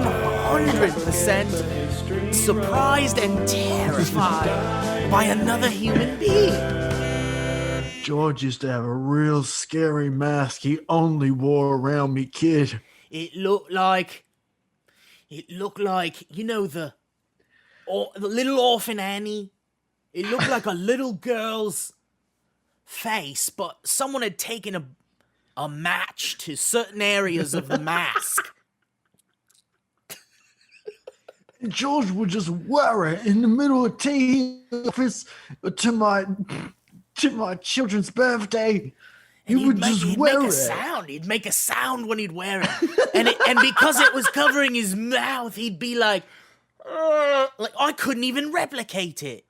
100% surprised and terrified by another human being. George used to have a real scary mask he only wore around me, kid. It looked like, you know, the little orphan Annie. It looked like a little girl's face, but someone had taken a match to certain areas of the mask. George would just wear it in the middle of tea office to my children's birthday. He would just wear it. He'd make a sound when he'd wear it, and because it was covering his mouth, he'd be like I couldn't even replicate it.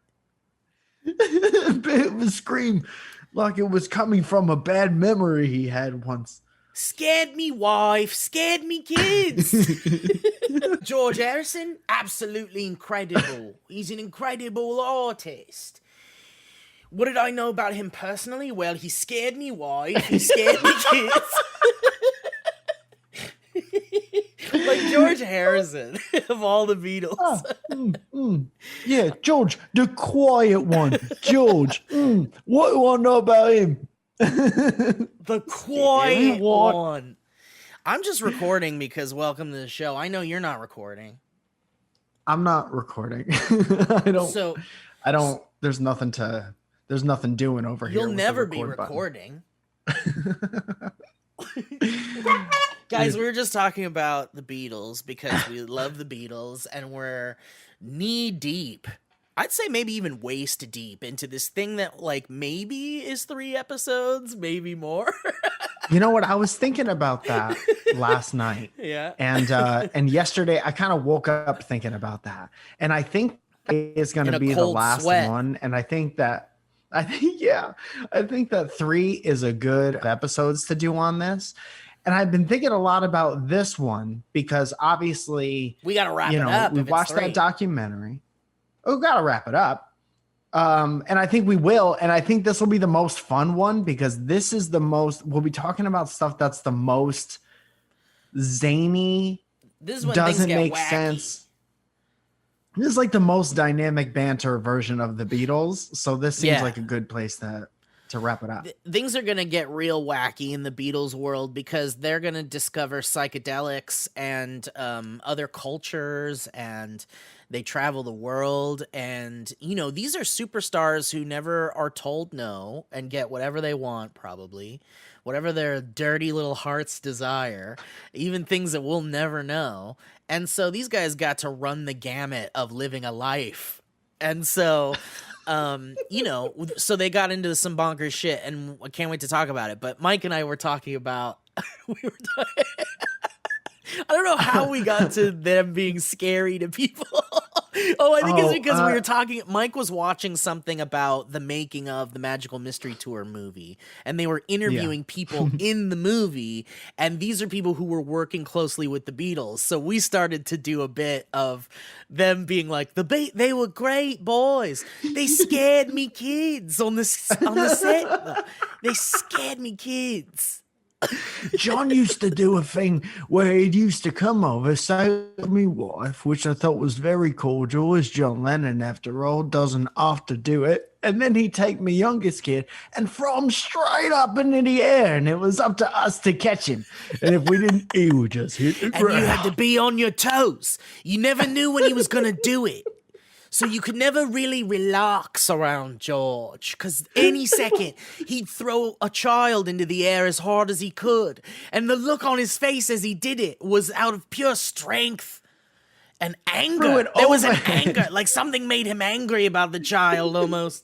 A bit of a scream, like it was coming from a bad memory he had once. Scared me wife, scared me kids. George Harrison, absolutely incredible. He's an incredible artist. What did I know about him personally? Well, he scared me wife, he scared me kids. Like George Harrison of all the Beatles. Yeah, George, the quiet one. George, what do I know about him? The quiet one. I'm just recording because welcome to the show. I know you're not recording. I'm not recording. I don't. There's nothing doing over here. You'll never be recording. Guys, we were just talking about the Beatles because we love the Beatles and we're knee deep. I'd say maybe even waist deep into this thing that like maybe is 3 episodes, maybe more. You know what? I was thinking about that last night. Yeah. And yesterday I kind of woke up thinking about that. And I think it's going to be the last one. And I think that 3 is a good episodes to do on this. And I've been thinking a lot about this one because obviously we got to wrap it up. We watched that documentary. Oh, we got to wrap it up. And I think we will. And I think this will be the most fun one because this is the most, we'll be talking about stuff that's the most zany. This is when doesn't things get make wacky. sense. This is like the most dynamic banter version of the Beatles. So this seems like a good place to wrap it up. Things are going to get real wacky in the Beatles world because they're going to discover psychedelics and other cultures, and they travel the world. And, you know, these are superstars who never are told no and get whatever they want, probably. Whatever their dirty little hearts desire, even things that we'll never know. And so these guys got to run the gamut of living a life. And so... you know, so they got into some bonkers shit, and I can't wait to talk about it. But Mike and I were talking about, I don't know how we got to them being scary to people. I think it's because we were talking. Mike was watching something about the making of the Magical Mystery Tour movie, and they were interviewing people in the movie, and these are people who were working closely with the Beatles. So we started to do a bit of them being like, they were great boys. They scared me kids on the set. They scared me kids. John used to do a thing where he'd used to come over, say to me wife, which I thought was very cordial, as John Lennon, after all, doesn't often do it. And then he'd take my youngest kid and throw him straight up into the air, and it was up to us to catch him. And if we didn't, he would just hit the ground. And you had to be on your toes. You never knew when he was going to do it. So you could never really relax around George, because any second he'd throw a child into the air as hard as he could. And the look on his face as he did it was out of pure strength and anger. There was an anger, like something made him angry about the child almost.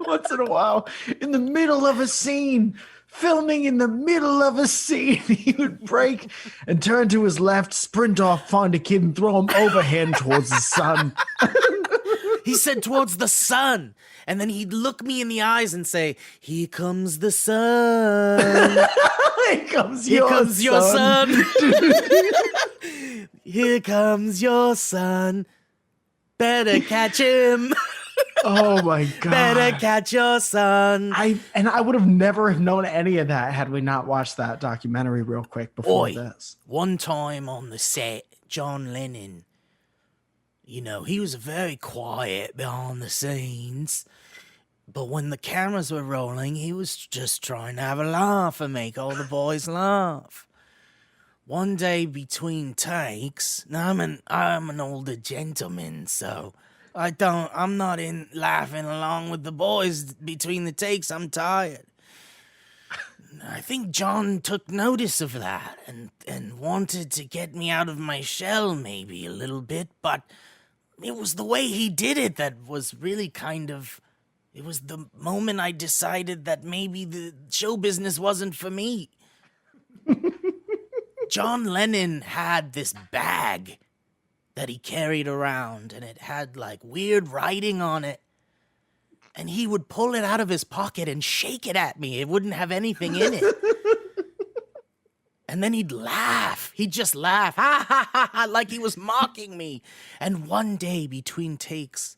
Once in a while, in the middle of a scene, filming in the middle of a scene, he would break and turn to his left, sprint off, find a kid, and throw him overhand towards the sun. He said towards the sun. And then he'd look me in the eyes and say, "Here comes the sun. Here comes your son. Here comes your son. Better catch him." Oh my Better god. catch your son. I would have never have known any of that had we not watched that documentary real quick before Oi, this. one time on the set, John Lennon, he was very quiet behind the scenes. But when the cameras were rolling, he was just trying to have a laugh and make all the boys laugh. One day between takes, now I'm an older gentleman, so I'm not in laughing along with the boys between the takes. I'm tired. I think John took notice of that and wanted to get me out of my shell maybe a little bit, but it was the way he did it that was really it was the moment I decided that maybe the show business wasn't for me. John Lennon had this bag that he carried around, and it had like weird writing on it. And he would pull it out of his pocket and shake it at me. It wouldn't have anything in it. And then he'd laugh. He'd just laugh, ha ha ha ha, like he was mocking me. And one day between takes,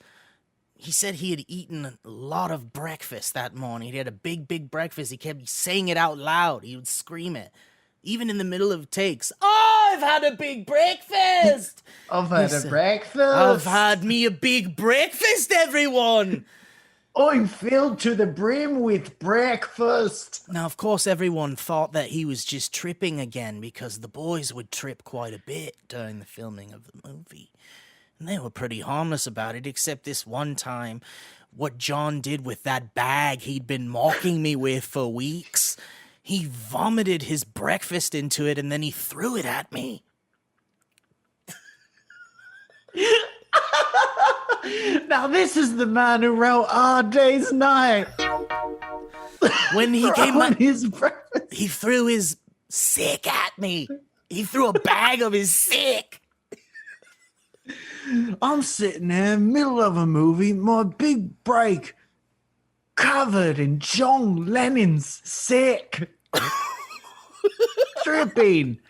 he said he had eaten a lot of breakfast that morning. He had a big breakfast. He kept saying it out loud. He would scream it. Even in the middle of takes. Oh, I've had a big breakfast. I've had a breakfast. I've had me a big breakfast, everyone. I'm filled to the brim with breakfast. Now, of course, everyone thought that he was just tripping again because the boys would trip quite a bit during the filming of the movie. And they were pretty harmless about it, except this one time, what John did with that bag he'd been mocking me with for weeks. He vomited his breakfast into it and then he threw it at me. Now this is the man who wrote Hard Day's Night. When he came on up, his breakfast. he threw his sick at me. He threw a bag of his sick. I'm sitting there, middle of a movie, my big break, covered in John Lennon's sick. Tripping.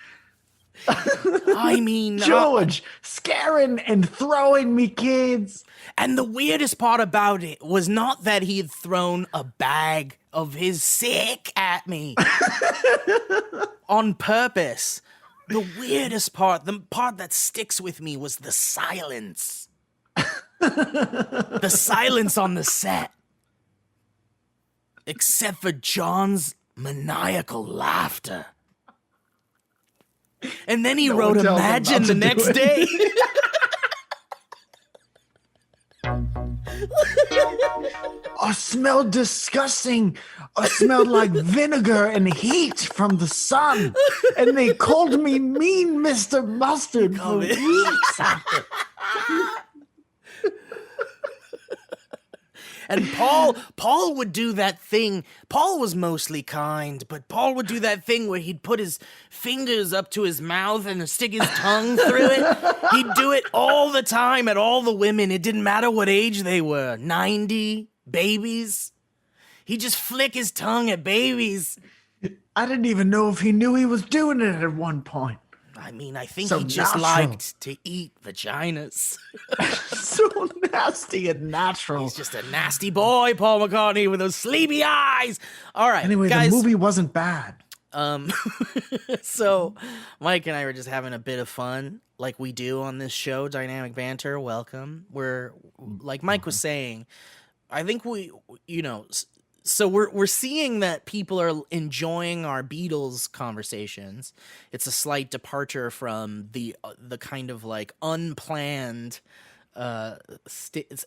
I mean, George scaring and throwing me kids. And the weirdest part about it was not that he had thrown a bag of his sick at me on purpose. The weirdest part, the part that sticks with me, was the silence. The silence on the set. Except for John's maniacal laughter. And then he wrote Imagine the next day. I smelled disgusting. I smelled like vinegar and heat from the sun. And they called me Mean Mr. Mustard for weeks after. And Paul would do that thing. Paul was mostly kind, but Paul would do that thing where he'd put his fingers up to his mouth and stick his tongue through it. He'd do it all the time at all the women. It didn't matter what age they were. 90, babies. He'd just flick his tongue at babies. I didn't even know if he knew he was doing it at one point. I mean, I think So he just natural. liked to eat vaginas. So nasty and natural. He's just a nasty boy, Paul McCartney, with those sleepy eyes. All right, Anyway, guys. the movie wasn't bad. So Mike and I were just having a bit of fun, like we do on this show, Dynamic Banter. Welcome. We're, like Mike was saying, I think so we're seeing that people are enjoying our Beatles conversations. It's a slight departure from the kind of like unplanned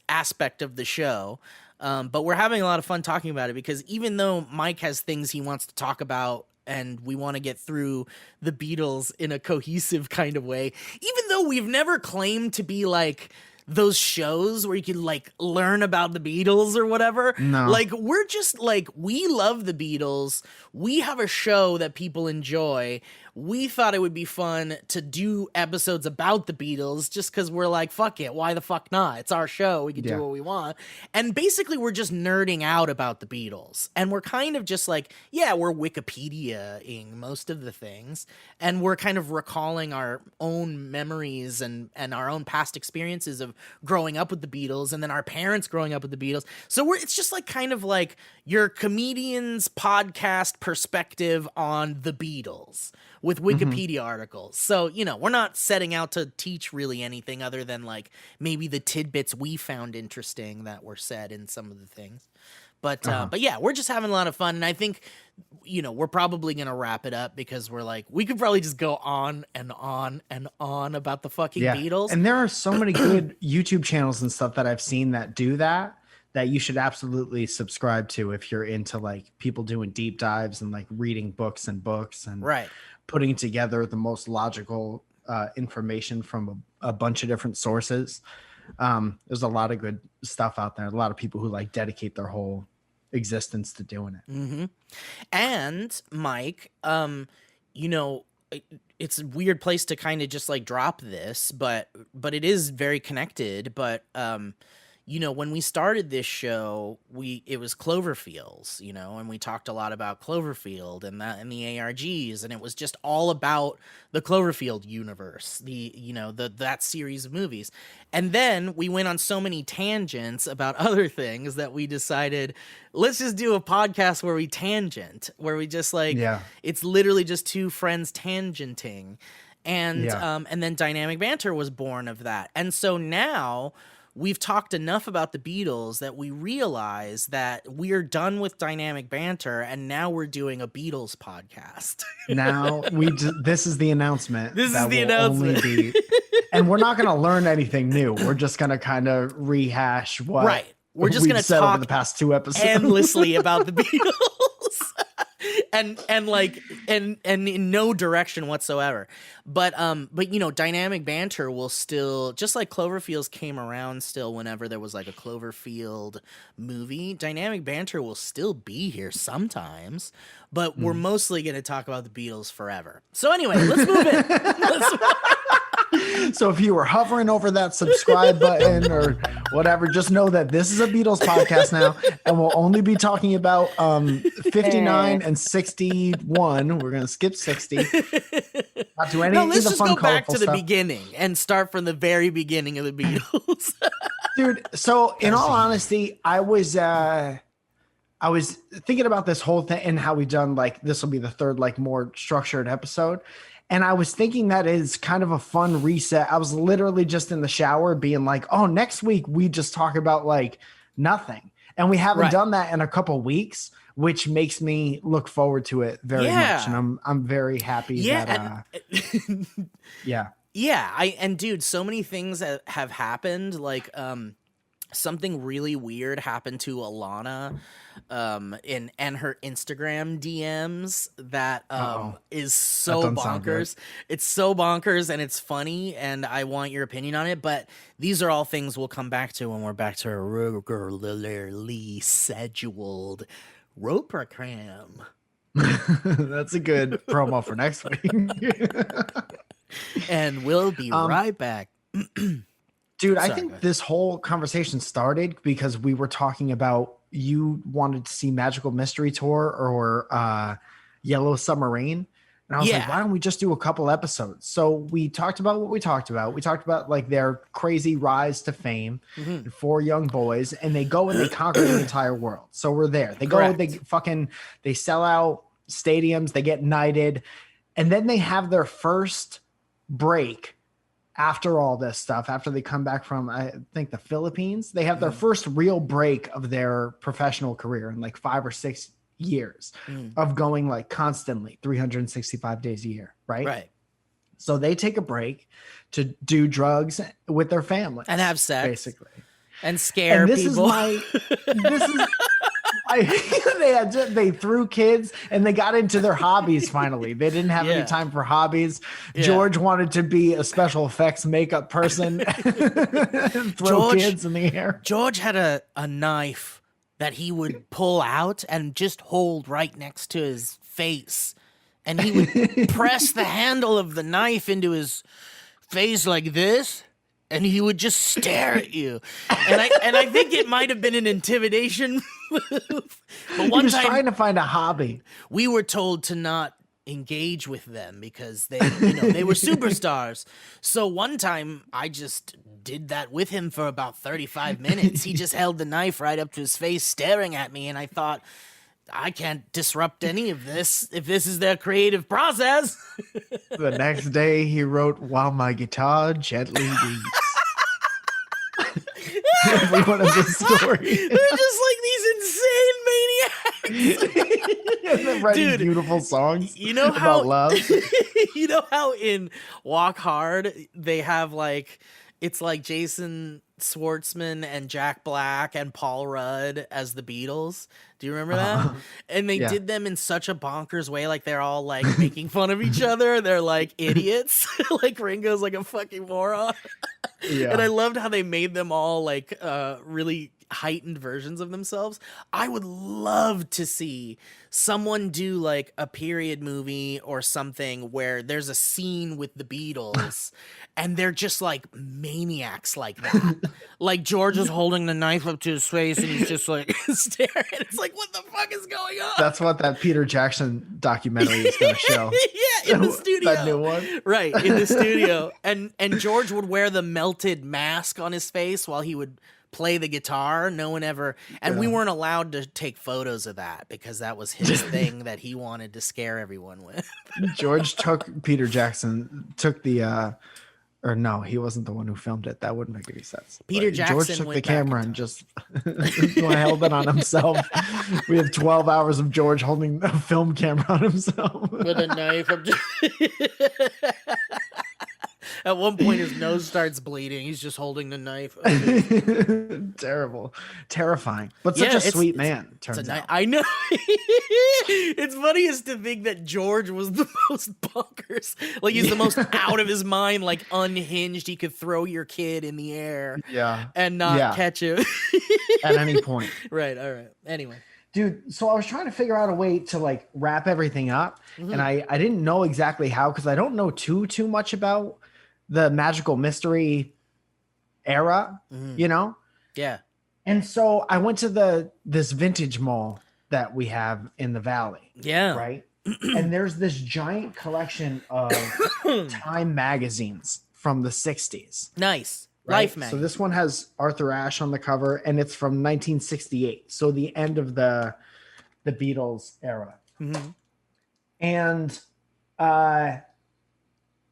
aspect of the show. But we're having a lot of fun talking about it because even though Mike has things he wants to talk about and we want to get through the Beatles in a cohesive kind of way, even though we've never claimed to be like those shows where you can like learn about the Beatles or whatever. No. Like we're just like, we love the Beatles. We have a show that people enjoy. we thought it would be fun to do episodes about the Beatles just because we're like, fuck it, why the fuck not? It's our show, we can do what we want. And basically we're just nerding out about the Beatles. And we're kind of just like, yeah, we're Wikipedia-ing most of the things. And we're kind of recalling our own memories and our own past experiences of growing up with the Beatles and then our parents growing up with the Beatles. So it's just like kind of like your comedian's podcast perspective on the Beatles with Wikipedia articles. So, you know, we're not setting out to teach really anything other than like maybe the tidbits we found interesting that were said in some of the things. But yeah, we're just having a lot of fun. And I think, you know, we're probably going to wrap it up because we're like, we could probably just go on and on and on about the fucking Beatles. And there are so many good YouTube channels and stuff that I've seen that do that you should absolutely subscribe to if you're into like people doing deep dives and like reading books and putting together the most logical information from a bunch of different sources. There's a lot of good stuff out there. A lot of people who like dedicate their whole existence to doing it. And Mike, you know, it's a weird place to kind of just like drop this, but it is very connected. But you know, when we started this show, it was Cloverfields, you know, and we talked a lot about Cloverfield and the ARGs, and it was just all about the Cloverfield universe, that series of movies. And then we went on so many tangents about other things that we decided, let's just do a podcast where we tangent, where we just like, it's literally just two friends tangenting. And then Dynamic Banter was born of that. And so now we've talked enough about the Beatles that we realize that we're done with Dynamic Banter, and now we're doing a Beatles podcast. Now this is the announcement. This is the announcement. And we're not going to learn anything new. We're just going to kind of rehash what we're just going to talk over the past 2 episodes endlessly about the Beatles. And in no direction whatsoever. But you know, Dynamic Banter will still, just like Cloverfields came around still whenever there was like a Cloverfield movie, Dynamic Banter will still be here sometimes, but we're mostly going to talk about the Beatles forever. So anyway, let's move in. So if you were hovering over that subscribe button or whatever, just know that this is a Beatles podcast now, and we'll only be talking about 59 and 61. We're going to skip 60. Not do any of the fun, let's just go back to the stuff. beginning and start from the very beginning of the Beatles. Dude, so in all honesty, I was thinking about this whole thing and how we done like this will be the third like more structured episode. And I was thinking that is kind of a fun reset. I was literally just in the shower being like, oh, next week we just talk about like nothing. And we haven't done that in a couple weeks, which makes me look forward to it very much. And I'm very happy that and dude, so many things that have happened, like something really weird happened to Alana and her Instagram DMs that is so bonkers. It's so bonkers and it's funny, and I want your opinion on it, but these are all things we'll come back to when we're back to a regularly scheduled Roper Cram. That's a good promo for next week. And we'll be right back. Dude, I think this whole conversation started because we were talking about you wanted to see Magical Mystery Tour or Yellow Submarine. And I was like, why don't we just do a couple episodes? So we talked about what we talked about. We talked about like their crazy rise to fame, 4 young boys, and they go and they conquer the entire world. So we're there. They go, they sell out stadiums, they get knighted, and then they have their first break. After all this stuff, after they come back from, I think, the Philippines, they have their first real break of their professional career in like 5 or 6 years of going like constantly 365 days a year. Right. So they take a break to do drugs with their family and have sex, basically, and scare people. They threw kids and they got into their hobbies finally. They didn't have any time for hobbies. George wanted to be a special effects makeup person and throw kids in the air. George had a knife that he would pull out and just hold right next to his face and he would press the handle of the knife into his face like this, and he would just stare at you. And I think it might have been an intimidation move. But He one was time trying to find a hobby. we were told to not engage with them because they, they were superstars. So one time I just did that with him for about 35 minutes. He just held the knife right up to his face staring at me, and I thought, I can't disrupt any of this if this is their creative process. The next day, he wrote, "While my guitar gently weeps." Every one of the stories. They're just like these insane maniacs. And then writing Dude, beautiful songs You know about how love. you know how in Walk Hard they have like, it's like Jason Schwartzman and Jack Black and Paul Rudd as the Beatles. Do you remember that? And they Yeah. did them in such a bonkers way, like they're all like making fun of each other. They're like idiots. Like Ringo's like a fucking moron. Yeah. And I loved how they made them all like really heightened versions of themselves. I would love to see someone do like a period movie or something where there's a scene with the Beatles and they're just like maniacs like that. Like George is holding the knife up to his face and he's just like staring. It's like, what the fuck is going on? That's what that Peter Jackson documentary is going to show. Yeah, in the studio. That new one. Right, in the studio. And George would wear the melted mask on his face while he would play the guitar. No one ever, and we weren't allowed to take photos of that because that was his thing that he wanted to scare everyone with. George Peter Jackson took the or no, he wasn't the one who filmed it. That wouldn't make any sense. Peter But Jackson George took the went back camera in and just held it on himself. We have 12 hours of George holding a film camera on himself With a knife. At one point, his nose starts bleeding. He's just holding the knife. Terrible, terrifying, but such a sweet man. Turns out. I know. It's funniest to think that George was the most bonkers. Like he's the most out of his mind, like unhinged. He could throw your kid in the air, and not catch him at any point. Right. All right. Anyway. Dude, so I was trying to figure out a way to like wrap everything up, and I didn't know exactly how because I don't know too much about the magical mystery era, you know? Yeah. And so I went to this vintage mall that we have in the valley. Yeah. Right. And there's this giant collection of Time magazines from the 60s. Nice. Right? Life magazine. So this one has Arthur Ashe on the cover, and it's from 1968. So the end of the Beatles era. And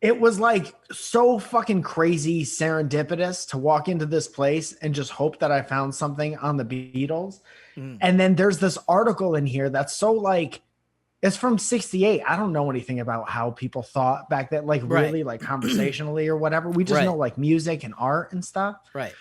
it was like so fucking crazy serendipitous to walk into this place and just hope that I found something on the Beatles. And then there's this article in here that's so like, it's from 68. I don't know anything about how people thought back then, like really like conversationally or whatever. We just know like music and art and stuff. Right.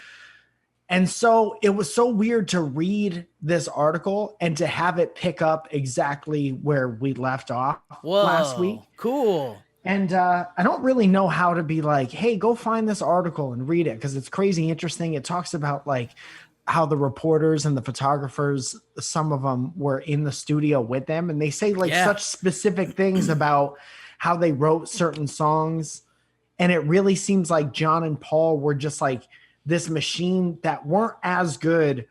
And so it was so weird to read this article and to have it pick up exactly where we left off last week. Cool. And I don't really know how to be like, hey, go find this article and read it because it's crazy interesting. It talks about like how the reporters and the photographers, some of them were in the studio with them, and they say like such specific things about how they wrote certain songs. And it really seems like John and Paul were just like this machine that weren't as good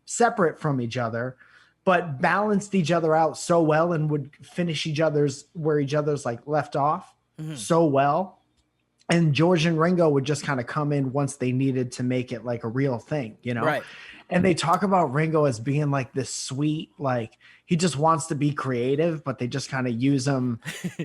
separate from each other, but balanced each other out so well and would finish each other's like left off so well. And George and Ringo would just kind of come in once they needed to make it like a real thing, you know? Right. And they talk about Ringo as being like this sweet, like he just wants to be creative, but they just kind of use him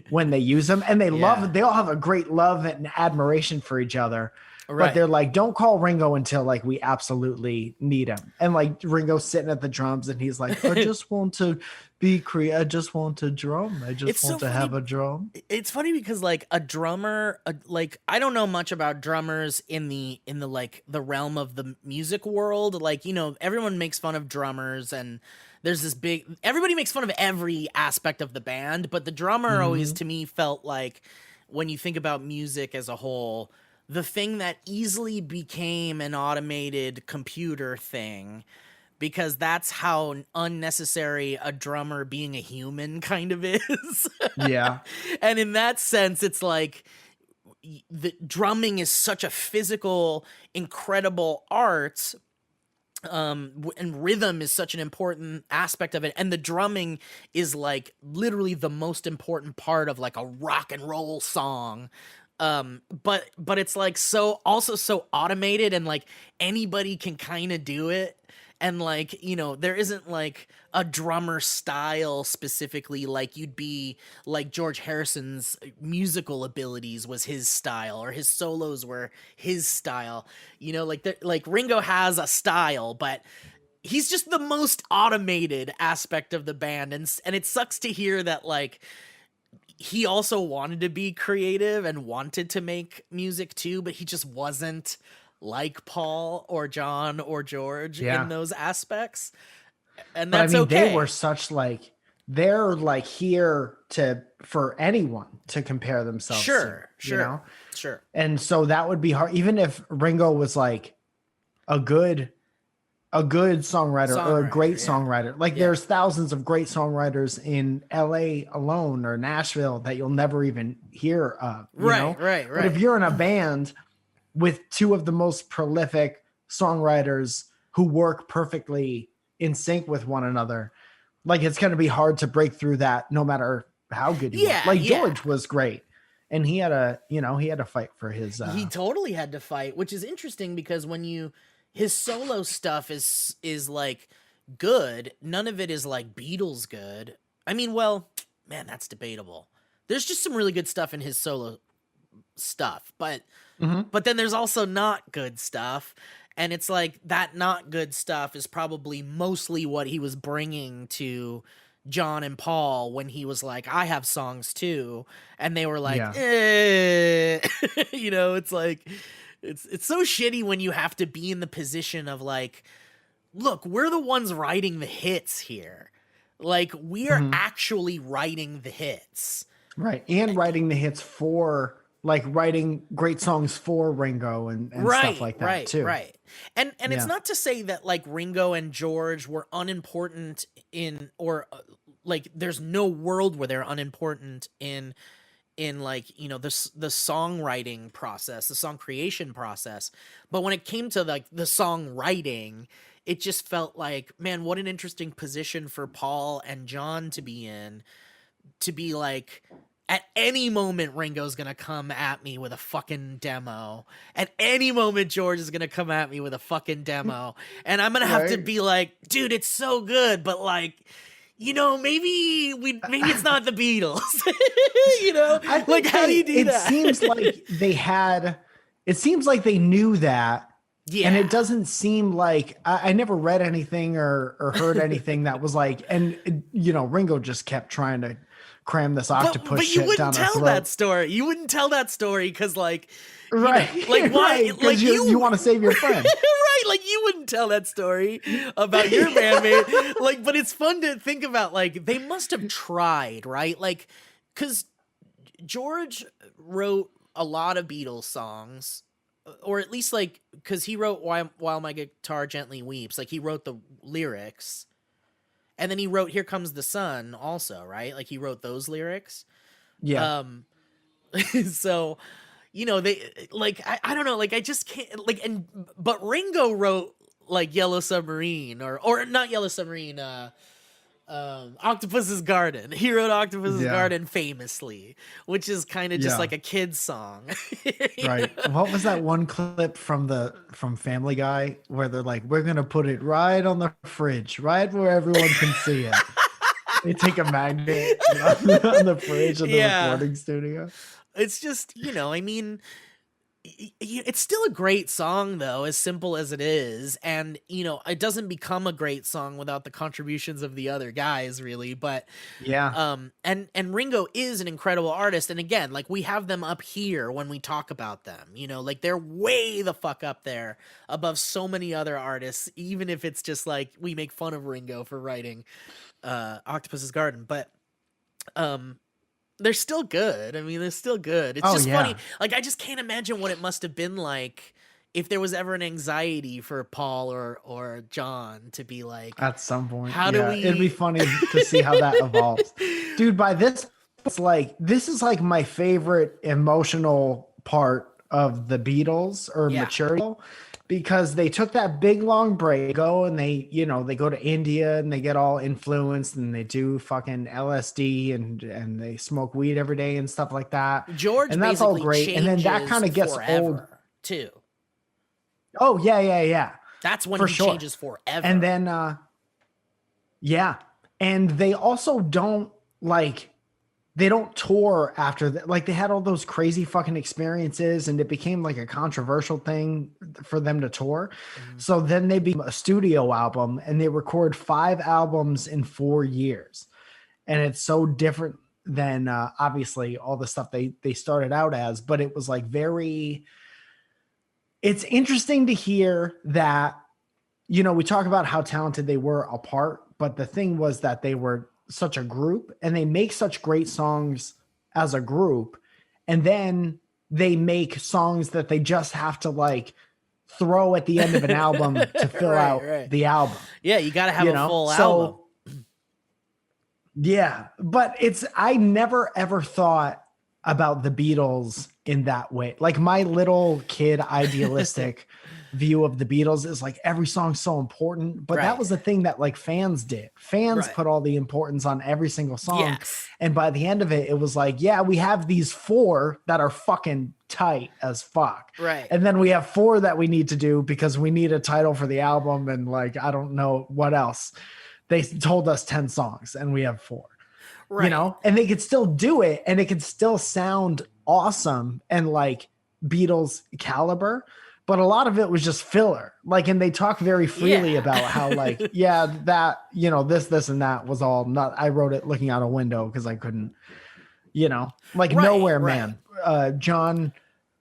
when they use him. And they love, they all have a great love and admiration for each other. But they're like, don't call Ringo until like we absolutely need him. And like Ringo's sitting at the drums and he's like, I just want to be creative. I just want to drum. I just want to have a drum. It's funny because like a drummer, like I don't know much about drummers in the like the realm of the music world. Like, you know, everyone makes fun of drummers and there's this everybody makes fun of every aspect of the band. But the drummer always to me felt like when you think about music as a whole, the thing that easily became an automated computer thing because that's how unnecessary a drummer being a human kind of is. Yeah. And in that sense, it's like the drumming is such a physical, incredible art, and rhythm is such an important aspect of it, and the drumming is like literally the most important part of like a rock and roll song. But it's like so also so automated, and like anybody can kind of do it, and like, you know, there isn't like a drummer style specifically, like you'd be like George Harrison's musical abilities was his style, or his solos were his style. You know, like Ringo has a style, but he's just the most automated aspect of the band, and it sucks to hear that like he also wanted to be creative and wanted to make music too, but he just wasn't like Paul or John or George in Yeah. those aspects. And But I that's mean, they okay. were such like they're like here to for anyone to compare themselves to, Sure, you know? sure, sure. And so that would be hard, even if Ringo was like a good songwriter or a great Songwriter, yeah. songwriter. Like Yeah. there's thousands of great songwriters in LA alone or Nashville that you'll never even hear of, you Right, know? right, But if right. you're in a band with two of the most prolific songwriters who work perfectly in sync with one another, like it's going to be hard to break through that no matter how good you are. Yeah, Like yeah. George was great and he had a, you know, he had to fight for his He totally had to fight, which is interesting because when you his solo stuff is like good, none of it is like Beatles good. I mean, well, man, that's debatable. There's just some really good stuff in his solo stuff, Mhm. but then there's also not good stuff, and it's like that not good stuff is probably mostly what he was bringing to John and Paul when he was like, I have songs too, and they were like, Yeah. you know, it's like it's so shitty when you have to be in the position of like, look, we're the ones writing the hits here, like we are Mhm. actually writing the hits. Right. And writing the hits for like writing great songs for Ringo and stuff Right, like that right, too. right. And it's Yeah. not to say that like Ringo and George were unimportant in, or like there's no world where they're unimportant in like, you know, the songwriting process, the song creation process. But when it came to like the songwriting, it just felt like, man, what an interesting position for Paul and John to be in, to be like, at any moment Ringo's gonna come at me with a fucking demo. At any moment George is gonna come at me with a fucking demo. And I'm gonna have to Right. be like, dude, it's so good, but like, you know, maybe it's not the Beatles. You know? I Like, think how do they you do it that? seems like they had it seems like they knew that. And it Yeah. doesn't seem like I never read anything or heard anything that was like, and you know, Ringo just kept trying to cram this octopus But you shit wouldn't down our tell that throat. story. You wouldn't tell that story because like, you know, Right. like why, Right. Because like you you want to save your friend. right, like you wouldn't tell that story about your bandmate. Like, but it's fun to think about, like they must have tried, right? Like, because George wrote a lot of Beatles songs, or at least like because he wrote While My Guitar Gently Weeps, like he wrote the lyrics, and then he wrote Here Comes the Sun also, right? Like he wrote those lyrics. Yeah. Um, so you know, they like I don't know, like I just can't like, and but Ringo wrote like Yellow Submarine, or not Yellow Submarine, Octopus's Garden. He wrote Octopus's Yeah. Garden famously, which is kind of just Yeah. like a kid's song. You Right. know? What was that one clip from Family Guy where they're like, we're gonna put it right on the fridge, right where everyone can see it. They take a magnet on the fridge of the Yeah. recording studio. It's just, you know, I mean, it's still a great song though, as simple as it is, and you know it doesn't become a great song without the contributions of the other guys really, but Yeah. and Ringo is an incredible artist, and again, like we have them up here when we talk about them, you know, like they're way the fuck up there above so many other artists, even if it's just like we make fun of Ringo for writing Octopus's Garden, but um they're still good. I mean, they're still good. It's Oh just funny. yeah. Like, I just can't imagine what it must have been like if there was ever an anxiety for Paul or John to be like, At some point, how do yeah, it'd be we funny to see how that evolves, dude. By this, it's like this is like my favorite emotional part of the Beatles or yeah, maturity, because they took that big long break, go and they, they go to India and they get all influenced and they do fucking LSD and they smoke weed every day and stuff like that, George and that's all basically great. And then that changes kind of gets old. forever too. Oh yeah, yeah, yeah, That's when for he sure. changes forever. And then yeah. And they also don't like they don't tour after that. Like they had all those crazy fucking experiences and it became like a controversial thing for them to tour. Mhm. So then they became a studio album and they record 5 albums in 4 years. And it's so different than obviously all the stuff they started out as, but it was like it's interesting to hear that, we talk about how talented they were apart, but the thing was that they were such a group and they make such great songs as a group. And then they make songs that they just have to like throw at the end of an album to fill out Right. the album. Yeah, you got to have a full So, album. yeah, but I never ever thought about the Beatles in that way. Like my little kid idealistic view of the Beatles is like every song's so important, but Right. that was the thing that like fans did. Fans Right. put all the importance on every single song. Yes. And by the end of it, it was like, yeah, we have these 4 that are fucking tight as fuck. Right. And then we have 4 that we need to do because we need a title for the album. And like, I don't know what else. They told us 10 songs and we have 4. Right. And they could still do it and it could still sound awesome and like Beatles caliber, but a lot of it was just filler. Like, and they talk very freely about how like, that, this and that was all not, I wrote it looking out a window because I couldn't, like Nowhere Man. John,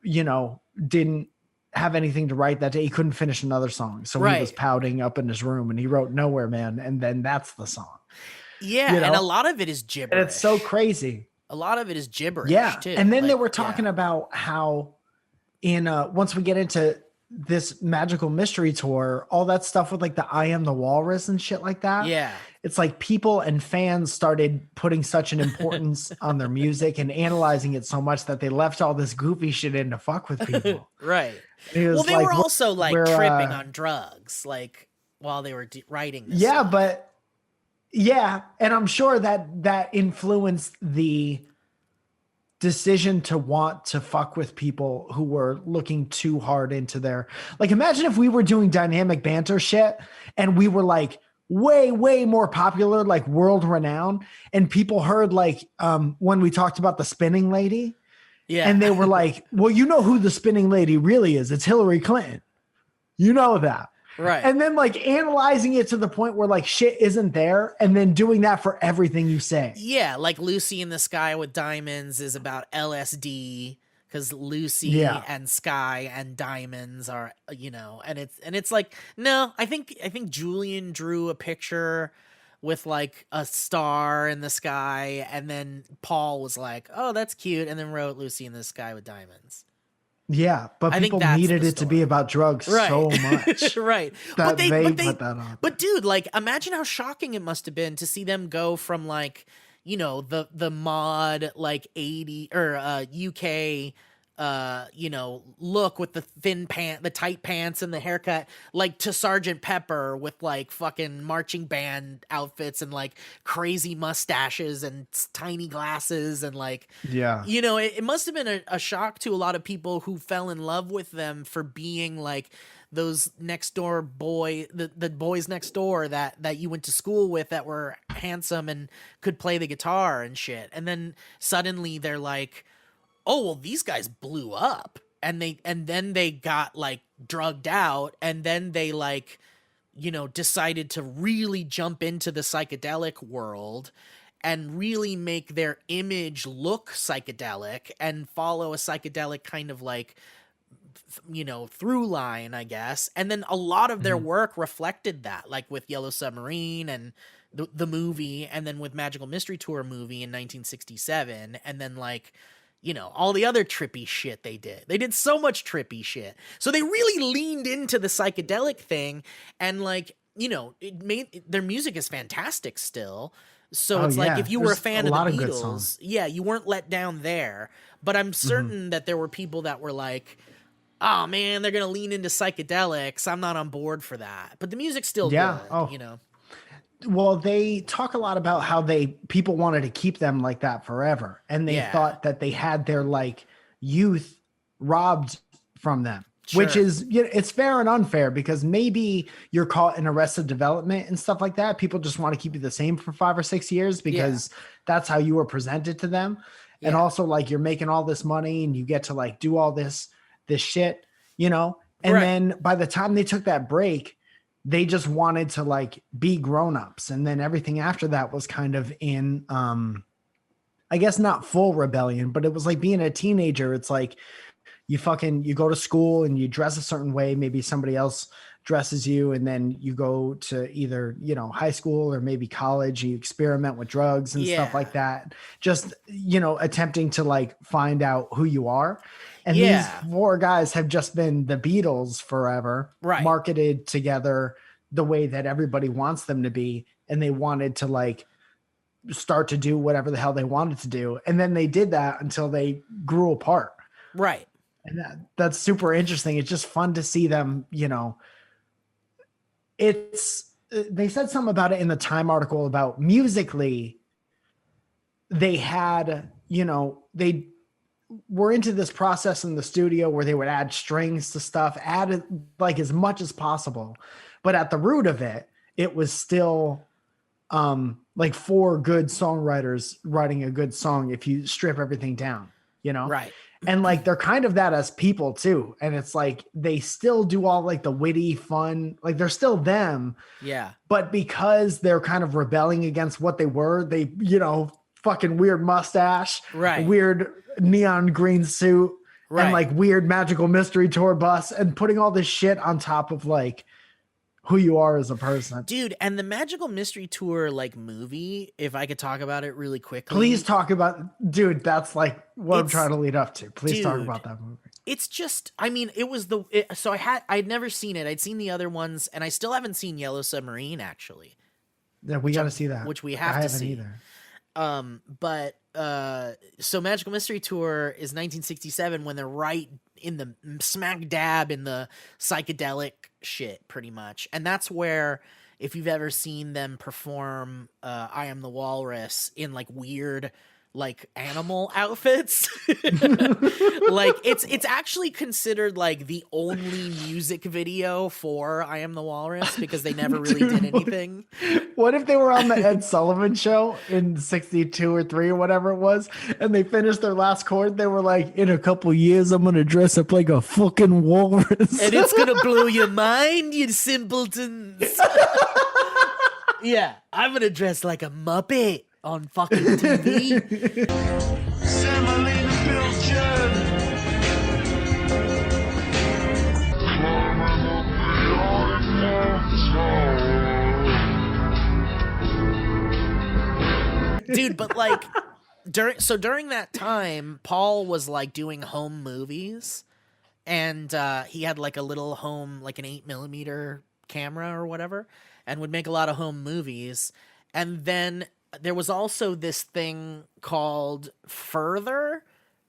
didn't have anything to write that day. He couldn't finish another song. So he was pouting up in his room and he wrote Nowhere Man. And then that's the song. Yeah, and a lot of it is gibberish. And it's so crazy. A lot of it is gibberish, too. And then they were talking about how in once we get into this magical mystery tour, all that stuff with like the I Am the Walrus and shit like that. Yeah. It's like people and fans started putting such an importance on their music and analyzing it so much that they left all this goofy shit in to fuck with people. Right. Well, they were also like tripping on drugs, like while they were writing this stuff. But and I'm sure that influenced the decision to want to fuck with people who were looking too hard into their, like, imagine if we were doing dynamic banter shit and we were like way, way more popular, like world renowned. And people heard like, when we talked about the spinning lady and they were like, well, you know who the spinning lady really is. It's Hillary Clinton. You know that. Right. And then like analyzing it to the point where like shit isn't there and then doing that for everything you say. Yeah. Like Lucy in the Sky with Diamonds is about LSD because Lucy and Sky and Diamonds are, and it's like, no, I think Julian drew a picture with like a star in the sky. And then Paul was like, oh, that's cute. And then wrote Lucy in the Sky with Diamonds. Yeah, but people needed it to be about drugs so much. Right. That they put that on. But dude, like imagine how shocking it must have been to see them go from like, the mod like 80 or UK look with the the tight pants and the haircut, like to Sergeant Pepper with like fucking marching band outfits and like crazy mustaches and tiny glasses and like, it must have been a shock to a lot of people who fell in love with them for being like those next door the boys next door that you went to school with that were handsome and could play the guitar and shit. And then suddenly they're like, oh, well, these guys blew up and then they got like drugged out and then they like, decided to really jump into the psychedelic world and really make their image look psychedelic and follow a psychedelic kind of like, through line, I guess. And then a lot of their work reflected that, like with Yellow Submarine and the movie, and then with Magical Mystery Tour movie in 1967. And then like, all the other trippy shit they did. They did so much trippy shit. So they really leaned into the psychedelic thing, and like, it made their music is fantastic still. So Oh it's like yeah, if you were a there's a fan of the lot of good songs. Beatles, yeah, you weren't let down there. But I'm Hmm. certain that there were people that were like, "Oh man, they're gonna lean into psychedelics. I'm not on board for that." But the music's still Yeah. good, Oh, well, they talk a lot about how people wanted to keep them like that forever, and they Yeah, thought that they had their like youth robbed from them, which sure. is, it's fair and unfair, because maybe you're caught in Arrested Development and stuff like that. People just want to keep you the same for 5 or 6 years Yeah, because that's how you were presented to them. And yeah, also, like, you're making all this money and you get to like do all this shit, and right. then by the time they took that break, they just wanted to like be grown-ups, and then everything after that was kind of in I guess not full rebellion, but it was like being a teenager. It's like you go to school and you dress a certain way, maybe somebody else dresses you, and then you go to either high school or maybe college, you experiment with drugs and stuff like Yeah, that, just attempting to like find out who you are. And these yeah, four guys have just been the Beatles forever, right. marketed together the way that everybody wants them to be, and they wanted to like start to do whatever the hell they wanted to do, and then they did that until they grew apart. Right. And that's super interesting. It's just fun to see them, it's they said something about it in the Time article about musically they had, they were into this process in the studio where they would add strings to stuff, add it like as much as possible. But at the root of it, it was still like four good songwriters writing a good song if you strip everything down, you know? Right. And like they're kind of that as people too. And it's like they still do all like the witty fun, like they're still them, Yeah. but because they're kind of rebelling against what they were, they, fucking weird mustache, Right. weird neon green suit, and Right. like weird magical mystery tour bus, and putting all this shit on top of like who you are as a person. Dude, and the Magical Mystery Tour like movie, if I could talk about it really Please quickly, talk about, dude, that's like what I'm trying it's to lead up to. Please talk dude, about that movie. it's just I mean, it was so I'd never seen it. I'd seen the other ones and I still haven't seen Yellow Submarine actually, Yeah, we which got I'm to see that. which we I have to haven't see. either. But so Magical Mystery Tour is 1967 when they're right in the smack dab in the psychedelic shit pretty much. And that's where if you've ever seen them perform I Am the Walrus in like weird like animal outfits. Like it's actually considered like the only music video for I Am the Walrus because they never really did Dude, anything. what if they were on the Ed Sullivan show in 62 or 3 or whatever it was, and they finished their last chord? They were like, in a couple years, I'm going to dress up like a fucking walrus. And it's gonna blow your mind, you simpletons. Yeah, I'm gonna dress like a Muppet on fucking TV. Semolina Belgium. Dude, but like during that time, Paul was like doing home movies, and he had like a little home, like an 8mm camera or whatever, and would make a lot of home movies. And then there was also this thing called Further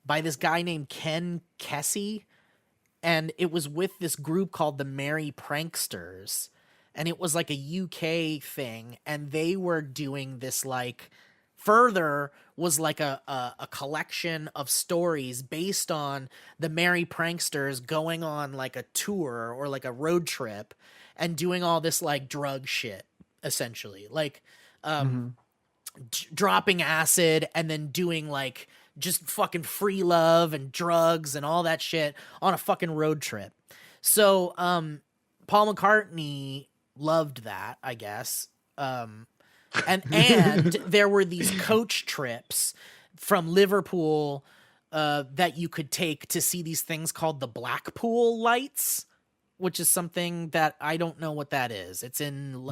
by this guy named Ken Kesey, and it was with this group called the Merry Pranksters, and it was like a UK thing, and they were doing this like Further was like a collection of stories based on the Merry Pranksters going on like a tour or like a road trip and doing all this like drug shit essentially, like Mhm. dropping acid and then doing like just fucking free love and drugs and all that shit on a fucking road trip. So Paul McCartney loved that, I guess. And there were these coach trips from Liverpool that you could take to see these things called the Blackpool Lights, which is something that I don't know what that is. It's in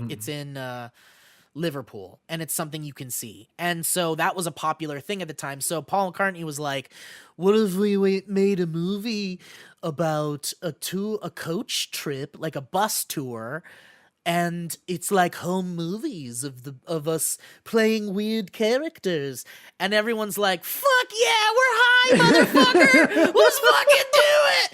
Liverpool, and it's something you can see. And so that was a popular thing at the time. So Paul McCartney was like, what if we made a movie about a coach trip, like a bus tour, and it's like home movies of us playing weird characters, and everyone's like, fuck yeah, we're high, motherfucker, let's fucking do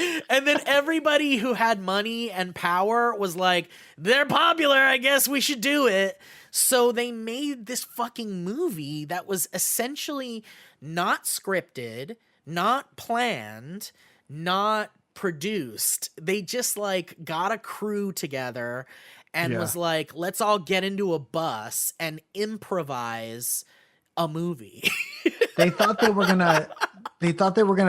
it. And then everybody who had money and power was like, they're popular, I guess we should do it. So they made this fucking movie that was essentially not scripted, not planned, not produced. They just like got a crew together and was like, let's all get into a bus and improvise a movie. They thought they were gonna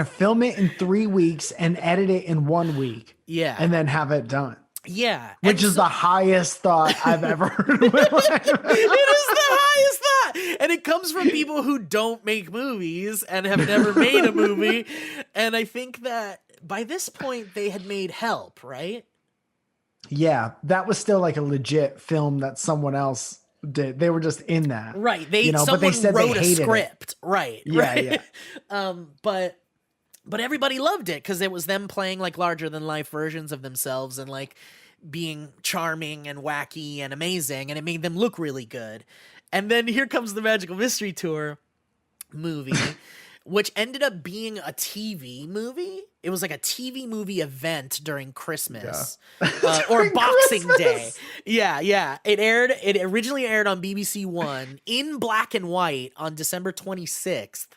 film it in 3 weeks and edit it in 1 week. Yeah. And then have it done. Yeah. Which is the highest thought I've ever heard in my life. It is the highest thought. And it comes from people who don't make movies and have never made a movie. And I think that by this point they had made Help, right? Yeah, that was still like a legit film that someone else did. They were just in that. Right. But Someone they said wrote they a hated script. it. Right. Yeah, right. yeah. But everybody loved it because it was them playing like larger than life versions of themselves and like being charming and wacky and amazing, and it made them look really good. And then here comes the Magical Mystery Tour movie, which ended up being a TV movie. It was like a TV movie event during Christmas or Boxing Day. Yeah, yeah. It originally aired on BBC One in black and white on December 26th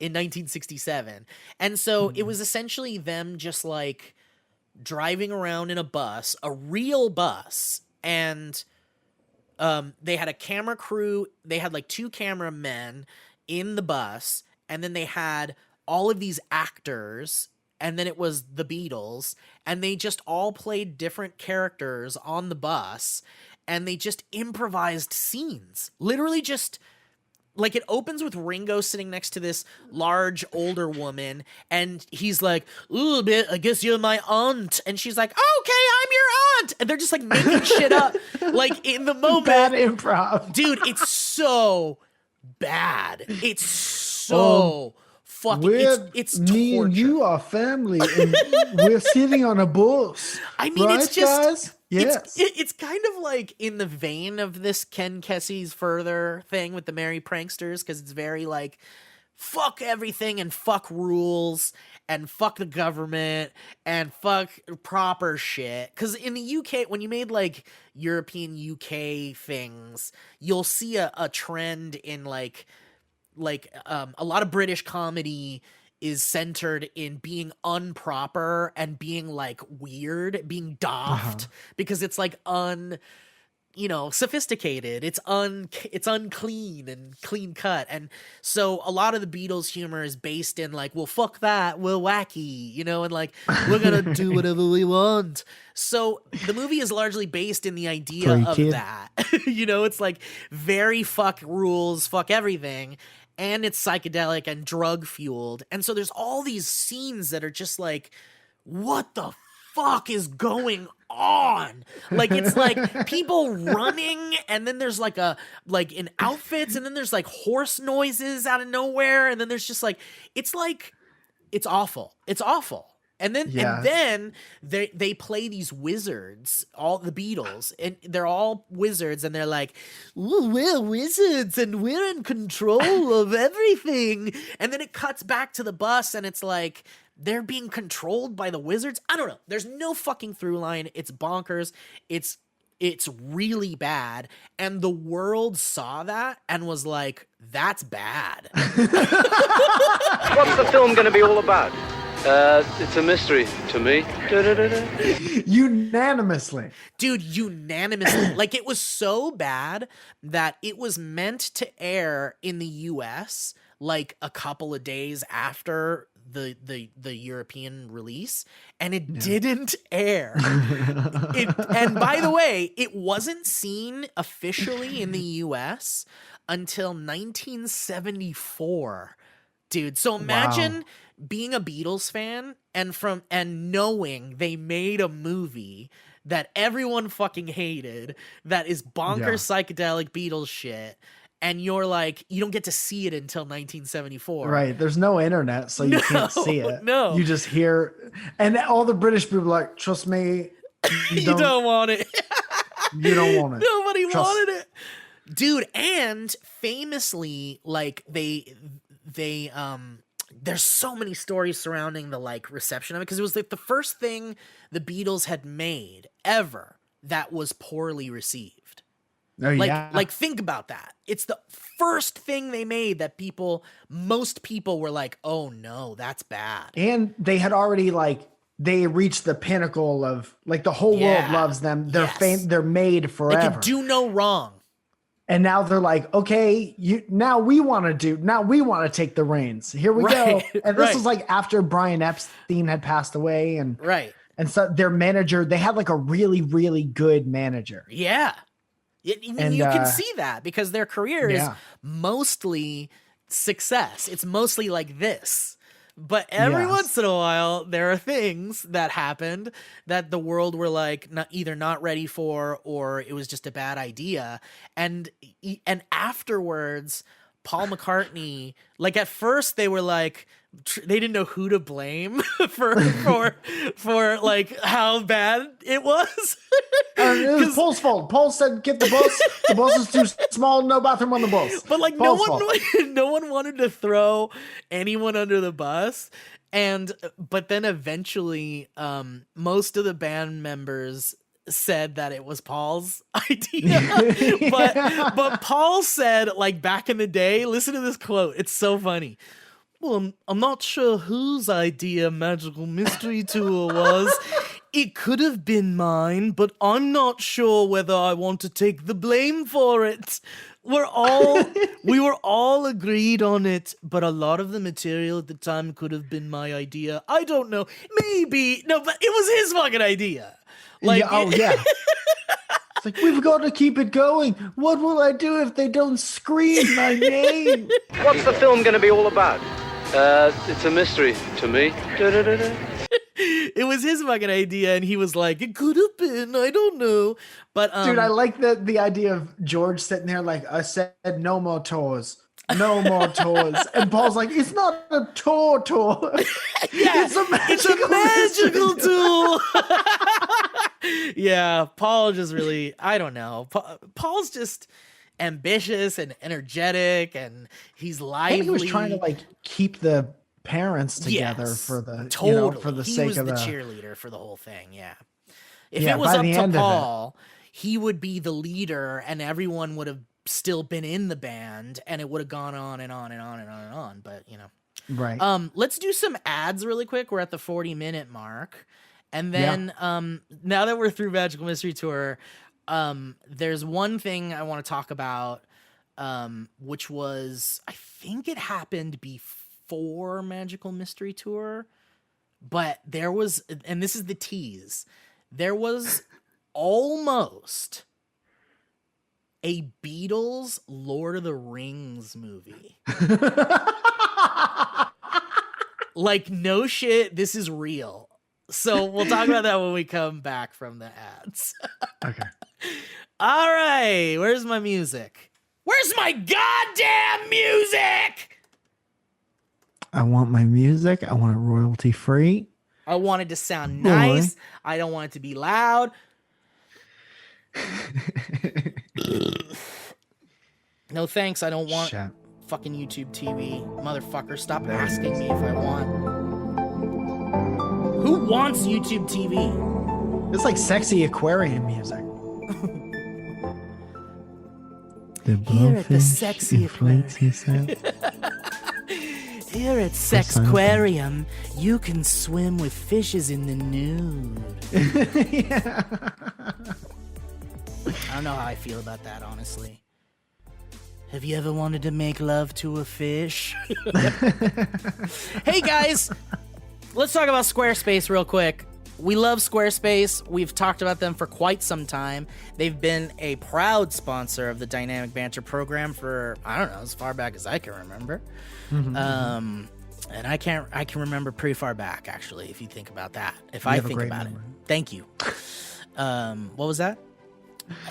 in 1967. And so it was essentially them just like driving around in a bus, a real bus, and they had a camera crew. They had like 2 cameramen in the bus, and then they had all of these actors, and then it was the Beatles, and they just all played different characters on the bus, and they just improvised scenes. Literally just like, it opens with Ringo sitting next to this large older woman, and he's like, ooh, I guess you're my aunt. And she's like, okay, I'm your aunt. And they're just like making shit up like in the moment. Bad improv. Dude, it's so bad. It's so fucking, it's me torture. and you are family, and we're sitting on a bus. I mean, right, it's just, guys? Yes. it's kind of like in the vein of this Ken Kesey's Further thing with the Merry Pranksters, because it's very like, fuck everything and fuck rules and fuck the government and fuck proper shit. Because in the UK, when you made like European UK things, you'll see a trend in like a lot of British comedy is centered in being unproper and being like weird, being daft, because it's like sophisticated. It's unclean and clean cut. And so a lot of the Beatles humor is based in like, well, fuck that, we're wacky, and like, we're gonna do whatever we want. So the movie is largely based in the idea of that. It's like very fuck rules, fuck everything. And it's psychedelic and drug fueled. And so there's all these scenes that are just like, what the fuck is going on? Like, it's like people running, and then there's like in outfits, and then there's like horse noises out of nowhere, and then there's just like, it's awful. It's awful. And then they play these wizards, all the Beatles, and they're all wizards, and they're like, ooh, we're wizards and we're in control of everything. And then it cuts back to the bus, and it's like they're being controlled by the wizards. I don't know. There's no fucking through line. It's bonkers. It's really bad. And the world saw that and was like, that's bad. What's the film going to be all about? It's a mystery to me. Unanimously. Dude, unanimously. Like, it was so bad that it was meant to air in the US like a couple of days after the European release, and it didn't air. And by the way, it wasn't seen officially in the US until 1974. dude. So imagine being a Beatles fan and knowing they made a movie that everyone fucking hated, that is bonkers psychedelic Beatles shit, and you're like, you don't get to see it until 1974. Right. There's no internet, so you can't see it. No. You just hear, and all the British people are like, trust me, You don't want it. You don't want it. Nobody wanted it. Dude, and famously, like, there's so many stories surrounding the like reception of it, because it was like the first thing the Beatles had made ever that was poorly received. Oh, Like think about that. It's the first thing they made that most people were like, oh no, that's bad. And they had already they reached the pinnacle of the whole world loves them. They're they're made forever. They can do no wrong. And now they're like, okay, now we want to take the reins. Here we go. And this was like after Brian Epstein had passed away, and so their manager, they had like a really, really good manager. Yeah. And you can see that because their career is mostly success. It's mostly like this. But every once in a while, there are things that happened that the world were like either not ready for, or it was just a bad idea. And afterwards, Paul McCartney, like at first they were like, they didn't know who to blame for like how bad it was. It was Paul's fault. Paul said, "Get the bus. The bus is too small. No bathroom on the bus." But like no one wanted to throw anyone under the bus. But then eventually, most of the band members said that it was Paul's idea. but Paul said, like back in the day, listen to this quote. It's so funny. Well, I'm not sure whose idea Magical Mystery Tour was. It could have been mine, but I'm not sure whether I want to take the blame for it. We were all agreed on it, but a lot of the material at the time could have been my idea. I don't know. Maybe. No, but it was his fucking idea. Like, It's like, we've got to keep it going. What will I do if they don't scream my name? What's the film going to be all about? It's a mystery to me. It was his fucking idea, and he was like, it could have been, I don't know. But dude, I like the idea of George sitting there like, I said no more tours. No more tours. And Paul's like, it's not a tour. It's a magical tool. Yeah, Paul just really, I don't know. Paul's just ambitious and energetic, and he's lively. He was trying to keep the parents together for the for the sake of the the cheerleader for the whole thing. If it was up to Paul, he would be the leader, and everyone would have still been in the band, and it would have gone on and on and on and on and on. But right. Let's do some ads really quick. We're at the 40-minute mark, and then now that we're through Magical Mystery Tour, there's one thing I want to talk about, which was, I think it happened before Magical Mystery Tour, but there was, and this is the tease, there was almost a Beatles Lord of the Rings movie. Like, no shit, this is real. So we'll talk about that when we come back from the ads. Okay. All right, where's my music? Where's my goddamn music? I want my music. I want it royalty free. I want it to sound nice. I don't want it to be loud. No thanks, I don't want fucking YouTube TV. Motherfucker, stop asking me if I want. Who wants YouTube TV? It's like sexy aquarium music. Here at the sexy aquarium. Here at Sexquarium, you can swim with fishes in the nude. Yeah. I don't know how I feel about that, honestly. Have you ever wanted to make love to a fish? Hey guys, let's talk about Squarespace real quick. we love Squarespace. We've talked about them for quite some time. They've been a proud sponsor of the Dynamic Banter program for, I don't know, as far back as I can remember. And I can remember pretty far back, actually, if you think about that. If I think about it. Thank you. What was that?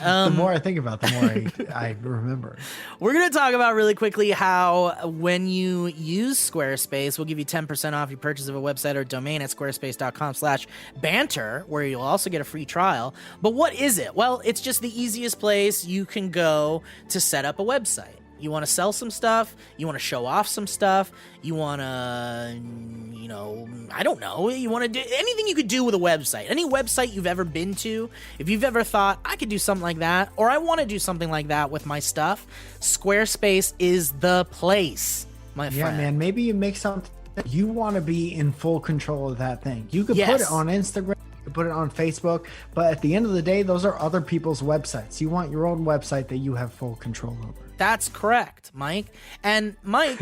The more I think about it, the more I remember. We're going to talk about really quickly how when you use Squarespace, we'll give you 10% off your purchase of a website or domain at squarespace.com/banter, where you'll also get a free trial. But what is it? Well, it's just the easiest place you can go to set up a website. You want to sell some stuff, you want to show off some stuff, you want to, I don't know, you want to do anything you could do with a website. Any website you've ever been to, if you've ever thought, I could do something like that, or I want to do something like that with my stuff, Squarespace is the place, my friend. Yeah, man, maybe you make something, you want to be in full control of that thing. You could put it on Instagram, you could put it on Facebook, but at the end of the day, those are other people's websites. You want your own website that you have full control over. That's correct, Mike. And Mike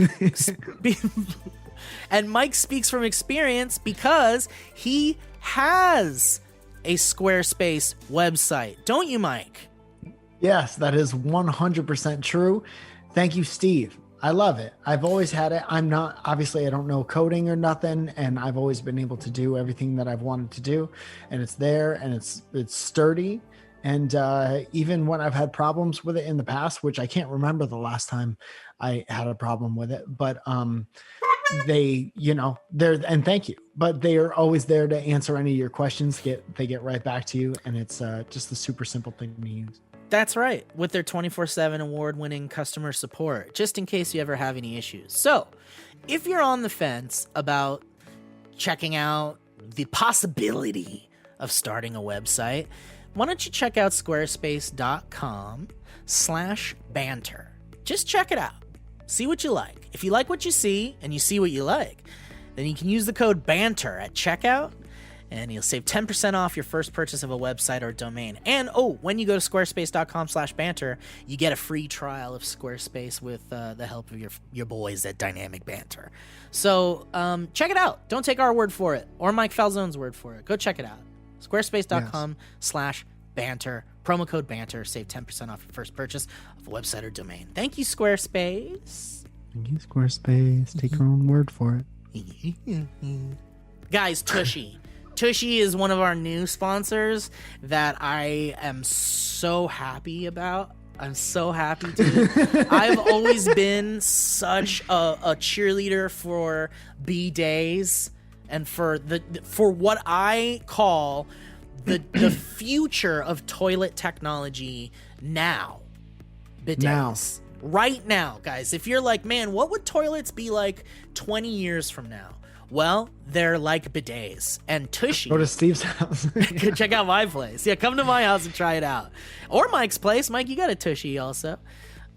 Mike speaks from experience because he has a Squarespace website. Don't you, Mike? Yes, that is 100% true. Thank you, Steve. I love it. I've always had it. I don't know coding or nothing, and I've always been able to do everything that I've wanted to do, and it's there, and it's sturdy. And even when I've had problems with it in the past, which I can't remember the last time I had a problem with it, but they, and thank you, but they are always there to answer any of your questions. They get right back to you, and it's just a super simple thing to use. That's right, with their 24/7 award-winning customer support, just in case you ever have any issues. So, if you're on the fence about checking out the possibility of starting a website, why don't you check out squarespace.com/banter. Just check it out. See what you like. If you like what you see and you see what you like, then you can use the code BANTER at checkout and you'll save 10% off your first purchase of a website or domain. And when you go to squarespace.com/banter, you get a free trial of Squarespace with the help of your boys at Dynamic Banter. So check it out. Don't take our word for it or Mike Falzone's word for it. Go check it out. Squarespace.com/banter. Promo code BANTER. Save 10% off your first purchase of a website or domain. Thank you, Squarespace. Thank you, Squarespace. Take your own word for it. Guys, Tushy. Tushy is one of our new sponsors that I am so happy about. I'm so happy to. I've always been such a cheerleader for B-Days and for what I call the future of toilet technology now. Bidets. Now. Right now, guys. If you're like, man, what would toilets be like 20 years from now? Well, they're like bidets. And Tushy. Go to Steve's house. Check out my place. Yeah, come to my house and try it out. Or Mike's place. Mike, you got a Tushy also.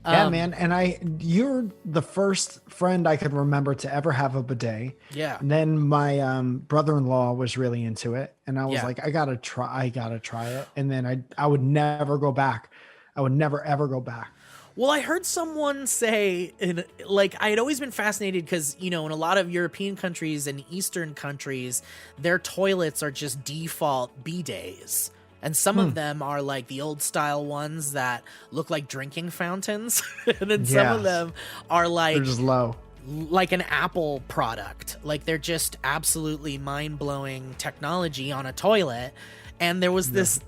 Yeah, man. And you're the first friend I could remember to ever have a bidet. Yeah. And then my brother-in-law was really into it. And I was Yeah. like, I gotta try it. And then I would never go back. I would never, ever go back. Well, I heard someone say, I had always been fascinated because, in a lot of European countries and Eastern countries, their toilets are just default bidets. And some of them are like the old style ones that look like drinking fountains. And then some of them are like, they're just low, like an Apple product. Like they're just absolutely mind-blowing technology on a toilet. And there was this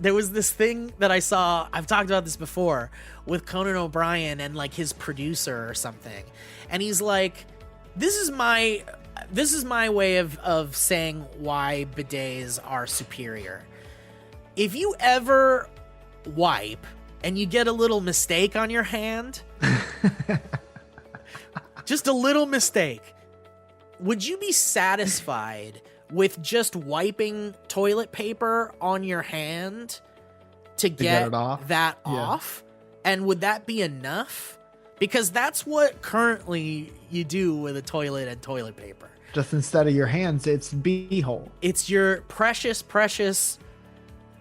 thing that I saw, I've talked about this before, with Conan O'Brien and like his producer or something. And he's like, this is my way of saying why bidets are superior. If you ever wipe and you get a little mistake on your hand, just a little mistake, would you be satisfied with just wiping toilet paper on your hand to get it off? that off? And would that be enough? Because that's what currently you do with a toilet and toilet paper. Just instead of your hands, it's beehole. It's your precious, precious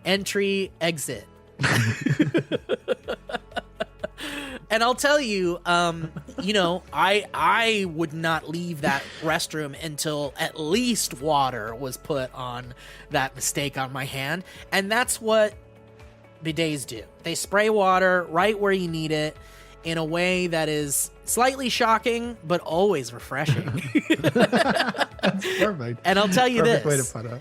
entry exit. And I'll tell you, I would not leave that restroom until at least water was put on that mistake on my hand. And that's what bidets do. They spray water right where you need it in a way that is slightly shocking, but always refreshing. That's perfect. And I'll tell you Perfect way to this, put it.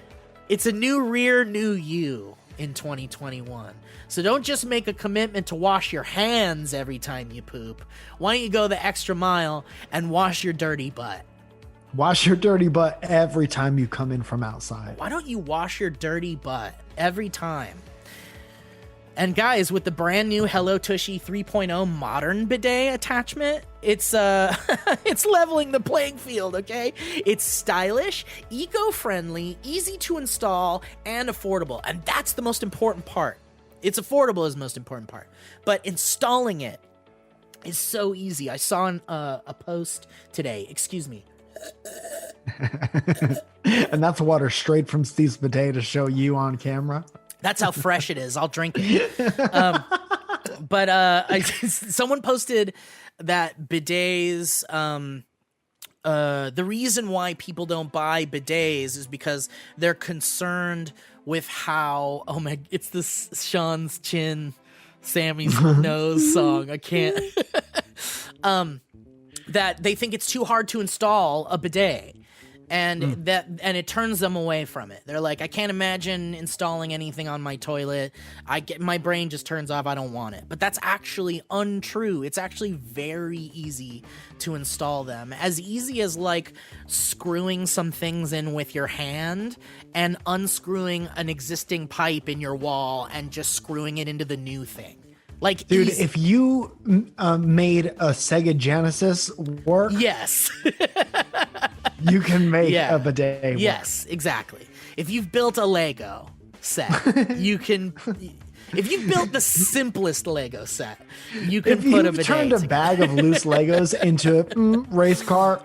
it's a new rear, new you in 2021. So don't just make a commitment to wash your hands every time you poop. Why don't you go the extra mile and wash your dirty butt? Wash your dirty butt every time you come in from outside. Why don't you wash your dirty butt every time? And guys, with the brand new Hello Tushy 3.0 modern bidet attachment, it's it's leveling the playing field, okay? It's stylish, eco-friendly, easy to install, and affordable. And that's the most important part. It's affordable is the most important part. But installing it is so easy. I saw a post today, excuse me. And that's water straight from Steve's bidet to show you on camera. That's how fresh it is. I'll drink it. Someone posted that bidets, the reason why people don't buy bidets is because they're concerned with how, it's this Sean's chin, Sammy's nose song. I can't. That they think it's too hard to install a bidet. And it turns them away from it. They're like, I can't imagine installing anything on my toilet. My brain just turns off. I don't want it. But that's actually untrue. It's actually very easy to install them. As easy as like screwing some things in with your hand and unscrewing an existing pipe in your wall and just screwing it into the new thing. Like, dude, easy. if you made a Sega Genesis work, yes. You can make a bidet work. Yes, exactly. If you've built a Lego set, you can. If you've built the simplest Lego set, you can put a bidet. If you turned a bag of loose Legos into a race car.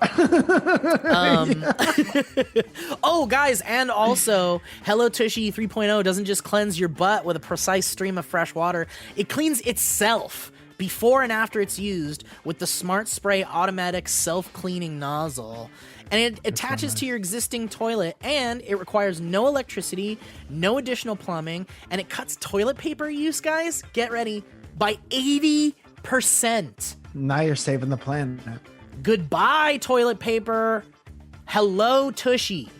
Oh, guys, and also, Hello Tushy 3.0 doesn't just cleanse your butt with a precise stream of fresh water. It cleans itself before and after it's used with the Smart Spray automatic self-cleaning nozzle. And it attaches to your existing toilet, and it requires no electricity, no additional plumbing, and it cuts toilet paper use, guys, get ready, by 80%. Now you're saving the planet. Goodbye, toilet paper. Hello, Tushy.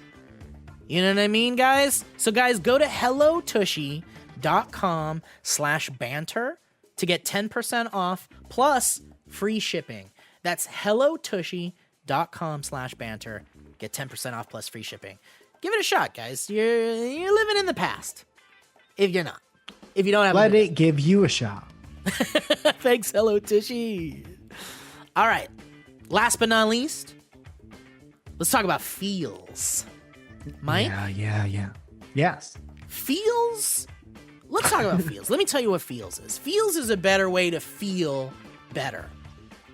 You know what I mean, guys? So, guys, go to hellotushy.com/banter to get 10% off plus free shipping. That's hellotushy.com/banter. Get 10% off plus free shipping. Give it a shot, guys. You're living in the past. If you're not. If you don't have Let it give you a shot. Thanks, Hello Tushy. All right. Last but not least, let's talk about feels. Mike? Yeah. Yes. Feels? Let's talk about feels. Let me tell you what feels is. Feels is a better way to feel better.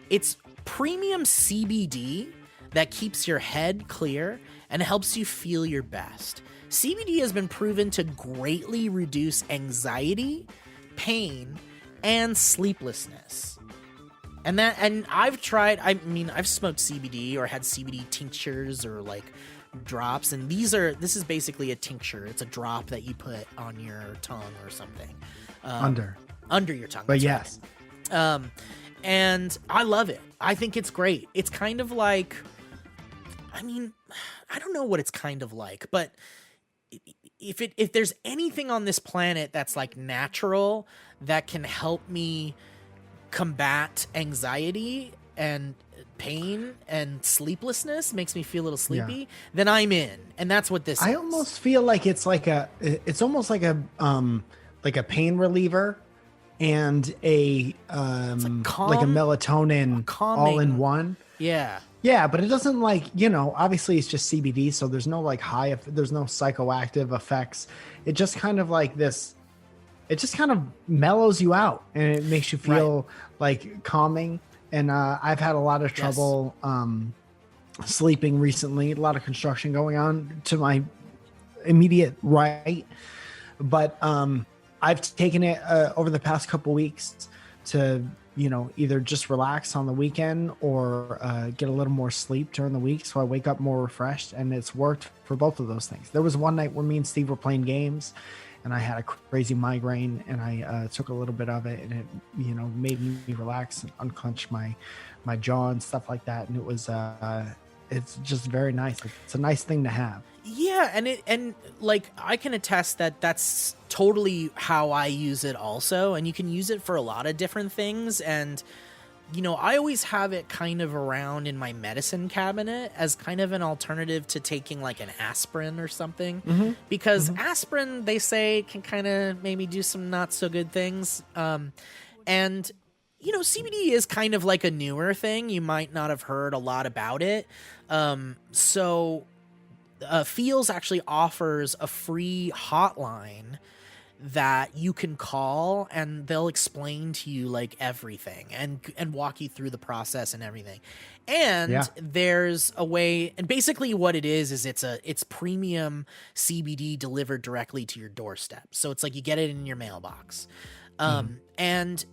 It's premium CBD that keeps your head clear and helps you feel your best. CBD has been proven to greatly reduce anxiety, pain, and sleeplessness. And I've tried, I've smoked CBD or had CBD tinctures or like drops, and this is basically a tincture. It's a drop that you put on your tongue or something. Under your tongue. But yes. Right. And I love it. I think it's great. It's kind of like, I don't know what it's kind of like, but if there's anything on this planet that's like natural that can help me combat anxiety and pain and sleeplessness, makes me feel a little sleepy, then I'm in. And that's what this is. I almost feel like it's almost like a pain reliever and a melatonin all in one. Yeah. Yeah, but it doesn't obviously it's just CBD, so there's no there's no psychoactive effects. It just kind of like this, it just kind of mellows you out and it makes you feel like calming. And I've had a lot of trouble sleeping recently, a lot of construction going on to my immediate right. But I've taken it over the past couple weeks to either just relax on the weekend or get a little more sleep during the week. So I wake up more refreshed, and it's worked for both of those things. There was one night where me and Steve were playing games and I had a crazy migraine, and I took a little bit of it, and it, made me relax and unclench my jaw and stuff like that. And it was, it's just very nice. It's a nice thing to have. Yeah, and like I can attest that that's totally how I use it also, and you can use it for a lot of different things. And I always have it kind of around in my medicine cabinet as kind of an alternative to taking like an aspirin or something, because aspirin, they say, can kind of maybe do some not so good things. And CBD is kind of like a newer thing. You might not have heard a lot about it. Feels actually offers a free hotline that you can call, and they'll explain to you like everything and walk you through the process and everything. And there's a way, and basically what it is it's premium CBD delivered directly to your doorstep. So it's like you get it in your mailbox. And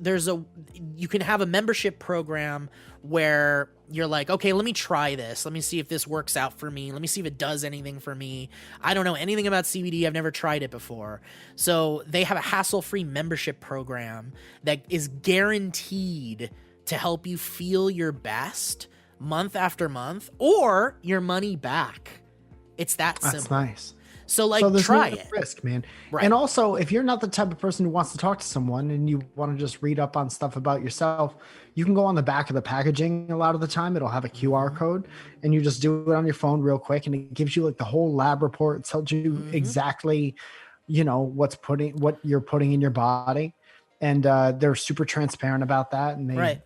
you can have a membership program where you're like, okay, let me try this. Let me see if this works out for me. Let me see if it does anything for me. I don't know anything about CBD. I've never tried it before. So they have a hassle-free membership program that is guaranteed to help you feel your best month after month, or your money back. It's that simple. That's nice. So there's try no it. risk, man. Right. And also, if you're not the type of person who wants to talk to someone and you want to just read up on stuff about yourself, you can go on the back of the packaging. A lot of the time, it'll have a QR code, and you just do it on your phone real quick, and it gives you like the whole lab report. It tells you exactly, what you're putting in your body, and they're super transparent about that. And they,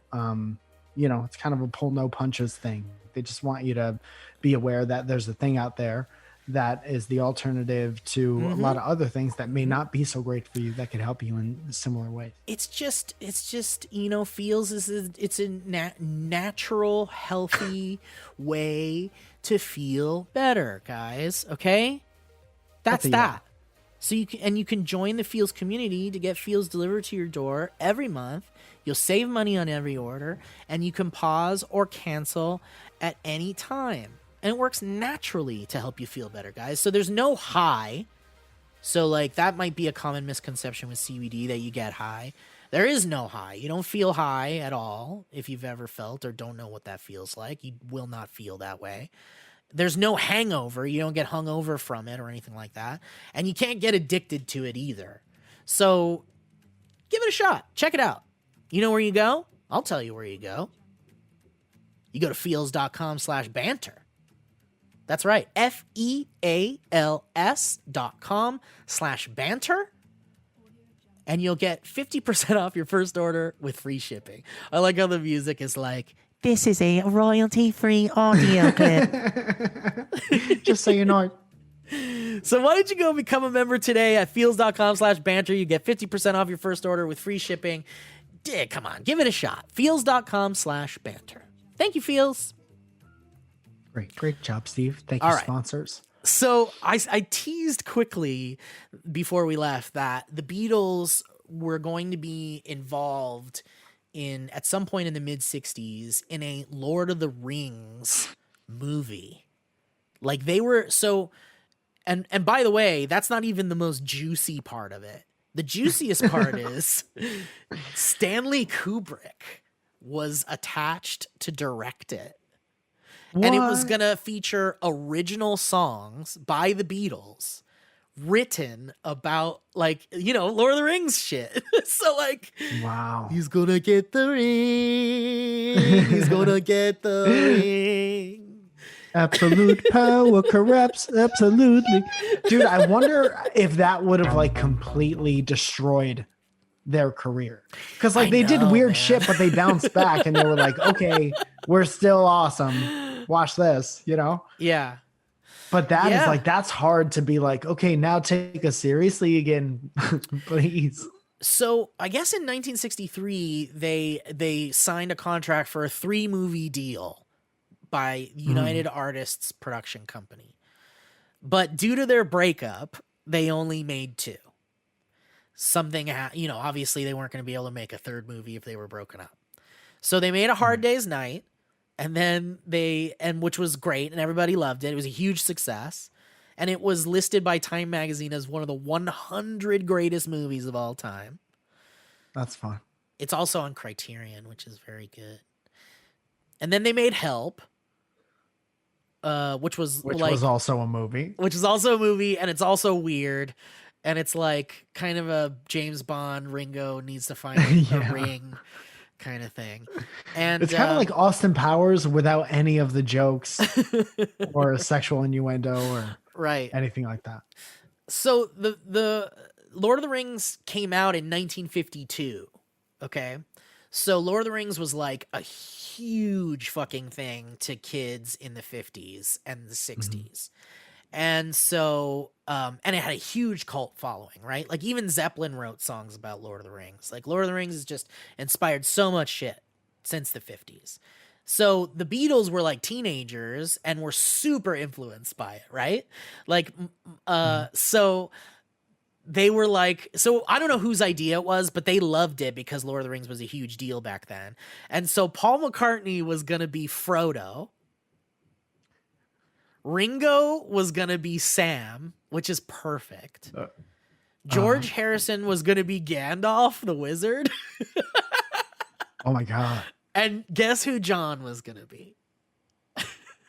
it's kind of a pull no punches thing. They just want you to be aware that there's a thing out there that is the alternative to a lot of other things that may not be so great for you, that could help you in similar ways. It's just feels it's a natural, healthy way to feel better, guys. Okay, that's that. So you can join the Feels community to get Feels delivered to your door every month. You'll save money on every order, and you can pause or cancel at any time. And it works naturally to help you feel better, guys. So there's no high. So like that might be a common misconception with CBD, that you get high. There is no high. You don't feel high at all. If you've ever felt or don't know what that feels like, you will not feel that way. There's no hangover. You don't get hungover from it or anything like that. And you can't get addicted to it either. So give it a shot. Check it out. You know where you go? I'll tell you where you go. You go to feels.com/banter. That's right. FEALS.com/banter. And you'll get 50% off your first order with free shipping. I like how the music is like, this is a royalty-free audio clip. Just so you know. So why don't you go become a member today at feels.com/banter. You get 50% off your first order with free shipping. Come on, give it a shot. Feels.com/banter. Thank you, Feels. Great job, Steve. Thank you, sponsors. So I teased quickly before we left that the Beatles were going to be involved at some point in the mid-60s in a Lord of the Rings movie. Like they were and by the way, that's not even the most juicy part of it. The juiciest part is Stanley Kubrick was attached to direct it. What? And it was going to feature original songs by the Beatles written about, like, Lord of the Rings shit. So, like, wow. He's going to get the ring. He's going to get the ring. Absolute power corrupts. Absolutely. Dude, I wonder if that would have, like, completely destroyed their career. Because, like, they did weird shit, but they bounced back and they were like, okay, we're still awesome. Watch this, Yeah. But that is like, that's hard to be like, okay, now take us seriously again, please. So I guess in 1963, they signed a contract for a 3-movie deal by United Artists Production Company. But due to their breakup, they only made 2. Something, obviously they weren't going to be able to make a 3rd movie if they were broken up. So they made A Hard Day's Night, and then which was great, and everybody loved it. It was a huge success, and it was listed by Time Magazine as one of the 100 greatest movies of all time. That's fun. It's also on Criterion, which is very good. And then they made Help, which was also a movie. Which is also a movie, and it's also weird, and it's like kind of a James Bond Ringo needs to find a ring kind of thing. And it's kind of like Austin Powers without any of the jokes or sexual innuendo or anything like that. So the Lord of the Rings came out in 1952. Okay. So Lord of the Rings was like a huge fucking thing to kids in the 50s and the 60s. And so, and it had a huge cult following, right? Like even Zeppelin wrote songs about Lord of the Rings. Like Lord of the Rings has just inspired so much shit since the 50s. So the Beatles were like teenagers and were super influenced by it, right? Like, so they were like, so I don't know whose idea it was, but they loved it because Lord of the Rings was a huge deal back then. And so Paul McCartney was going to be Frodo. Ringo was going to be Sam, which is perfect. George Harrison was going to be Gandalf the Wizard. Oh my God. And guess who John was going to be?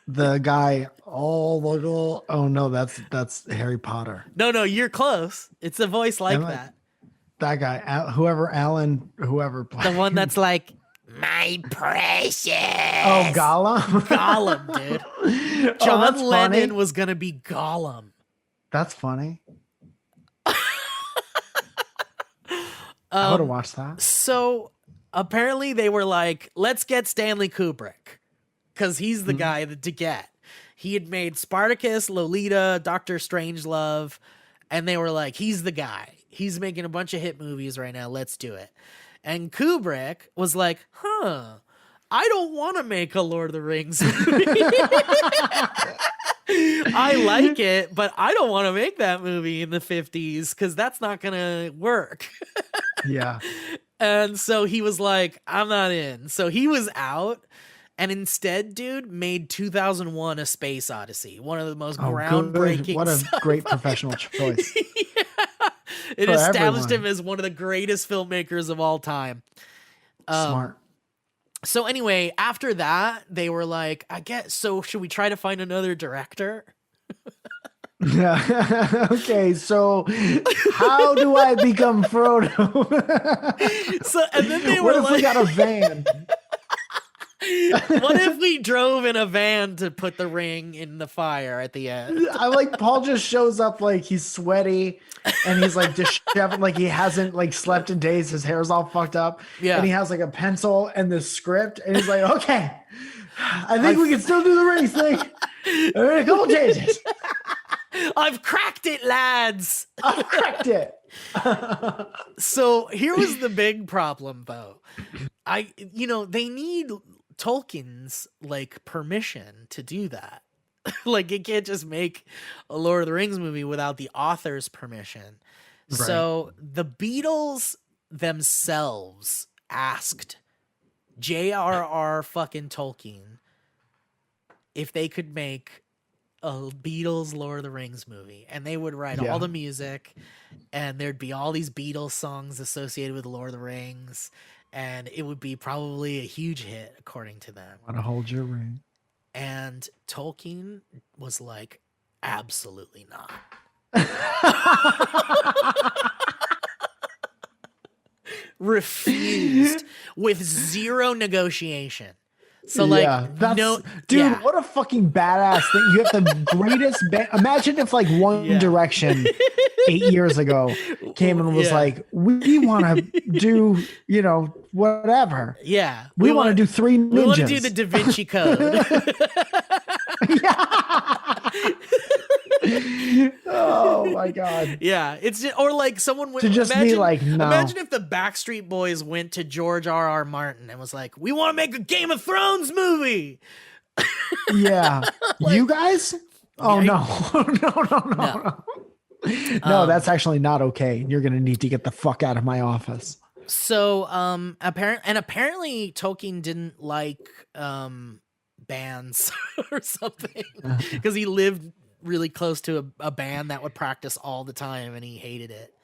The guy, oh no, that's Harry Potter. No, you're close. It's a voice like that. That guy, whoever played. The one that's like, my precious. Oh, Gollum? Gollum, dude. John Lennon was going to be Gollum. That's funny. I would have watched that. So apparently they were like, let's get Stanley Kubrick. Because he's the guy to get. He had made Spartacus, Lolita, Doctor Strangelove, and they were like, he's the guy. He's making a bunch of hit movies right now. Let's do it. And Kubrick was like, I don't want to make a Lord of the Rings movie. I like it, but I don't want to make that movie in the 50s because that's not going to work. Yeah. And so he was like, I'm not in. So he was out. And instead, dude, made 2001: A Space Odyssey, one of the most groundbreaking. Good. What a great professional choice! Yeah. It established him as one of the greatest filmmakers of all time. Smart. So anyway, after that, they were like, "I guess so. Should we try to find another director?" Yeah. Okay. So, how do I become Frodo? So and then they what were if like, we got a van? What if we drove in a van to put the ring in the fire at the end? I like Paul just shows up like he's sweaty and he's like disheveled, like he hasn't like slept in days. His hair's all fucked up. Yeah. And he has like a pencil and the script and he's like, okay, I think we can still do the rings thing. A couple changes. I've cracked it, lads. I've cracked it. So here was the big problem though. They need Tolkien's like permission to do that. Like it can't just make a Lord of the Rings movie without the author's permission. Right. So the Beatles themselves asked J.R.R. fucking Tolkien if they could make a Beatles Lord of the Rings movie, and they would write all the music, and there'd be all these Beatles songs associated with Lord of the Rings, and it would be probably a huge hit according to them. Want to hold your ring? And Tolkien was like, absolutely not. Refused with zero negotiation. So dude, what a fucking badass thing. You have the greatest imagine if like One Direction 8 years ago came and was like, we want to do, whatever. Yeah. We want to do Three Ninjas. We want to do the Da Vinci Code. Oh my god. Yeah, it's just, or like someone would just be like, no. Imagine if the Backstreet Boys went to George R.R. Martin and was like, we want to make a Game of Thrones movie. Yeah. Like, you guys? Oh no. No, that's actually not okay. You're gonna need to get the fuck out of my office. So apparently Tolkien didn't like bands or something because he lived really close to a band that would practice all the time and he hated it.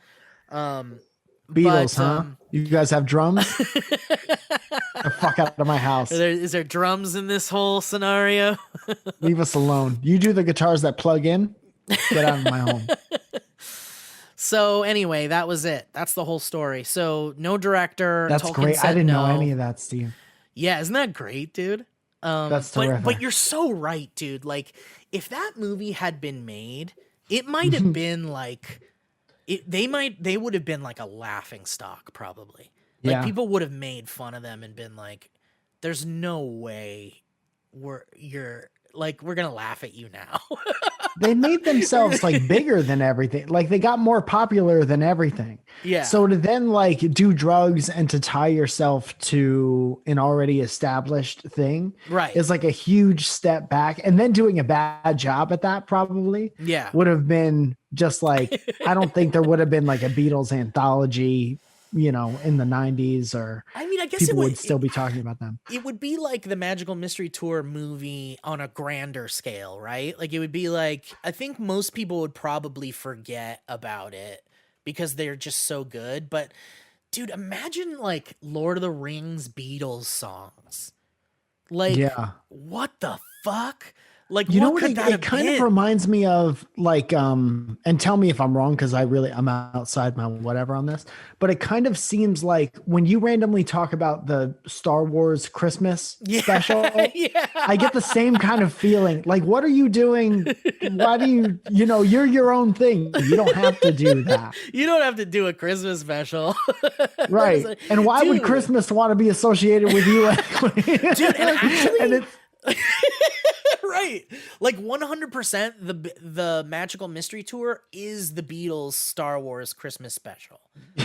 Beatles, huh? You guys have drums? The fuck out of my house. Is there drums in this whole scenario? Leave us alone. You do the guitars that plug in. Get out of my home. So anyway, that was it. That's the whole story. So no director. That's Tolkien great. said I didn't know no. any of that, Steve. Yeah, isn't that great, dude? That's terrific. But you're so right, dude. Like, if that movie had been made, it might have been like, they would have been like a laughing stock, probably. Like, people would have made fun of them and been like, "There's no way we're gonna laugh at you now." They made themselves like bigger than everything. Like they got more popular than everything. Yeah. So to then like do drugs and to tie yourself to an already established thing, right, is like a huge step back. And then doing a bad job at that probably would have been just like, I don't think there would have been like a Beatles anthology, you know, in the 90s, or I mean, I guess people would still be talking about them. It would be like the Magical Mystery Tour movie on a grander scale, right? Like it would be like, I think most people would probably forget about it because they're just so good. But dude, imagine like Lord of the Rings Beatles songs. Like, what the fuck? Like, you know what what could that it kind of reminds me of, like, and tell me if I'm wrong, because I'm outside my whatever on this, but it kind of seems like when you randomly talk about the Star Wars Christmas special, I get the same kind of feeling. Like, what are you doing? Why do you're your own thing. You don't have to do that. You don't have to do a Christmas special. Right. And why would Christmas want to be associated with you anyway? Dude, and actually... and it's, right, like 100% the Magical Mystery Tour is the Beatles Star Wars Christmas special,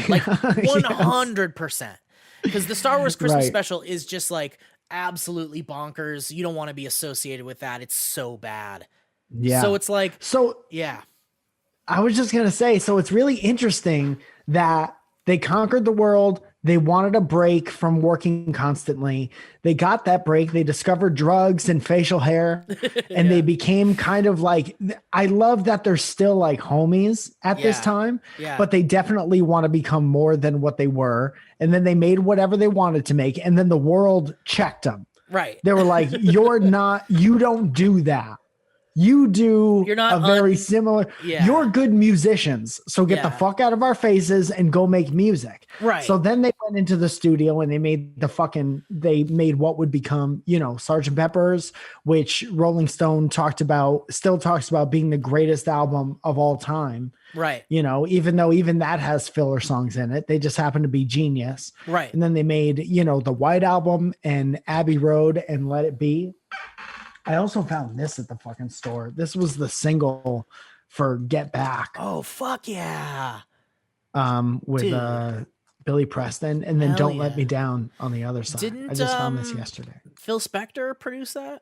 like 100%, because the Star Wars Christmas special is just like absolutely bonkers. You don't want to be associated with that. It's so bad. So it's like, I was just gonna say, so it's really interesting that they conquered the world. They wanted a break from working constantly. They got that break. They discovered drugs and facial hair, and they became kind of like, I love that they're still like homies at this time, but they definitely want to become more than what they were. And then they made whatever they wanted to make. And then the world checked them. Right. They were like, you don't do that. You do a very similar. You're good musicians, so get the fuck out of our faces and go make music. Right. So then they went into the studio and they made what would become, Sgt. Pepper's, which Rolling Stone still talks about being the greatest album of all time. Right. Even though that has filler songs in it, they just happen to be genius. Right. And then they made, the White Album and Abbey Road and Let It Be. I also found this at the fucking store. This was the single for Get Back. Oh, fuck yeah. With Billy Preston, and then Don't Let Me Down on the other side. I just found this yesterday. Phil Spector produced that?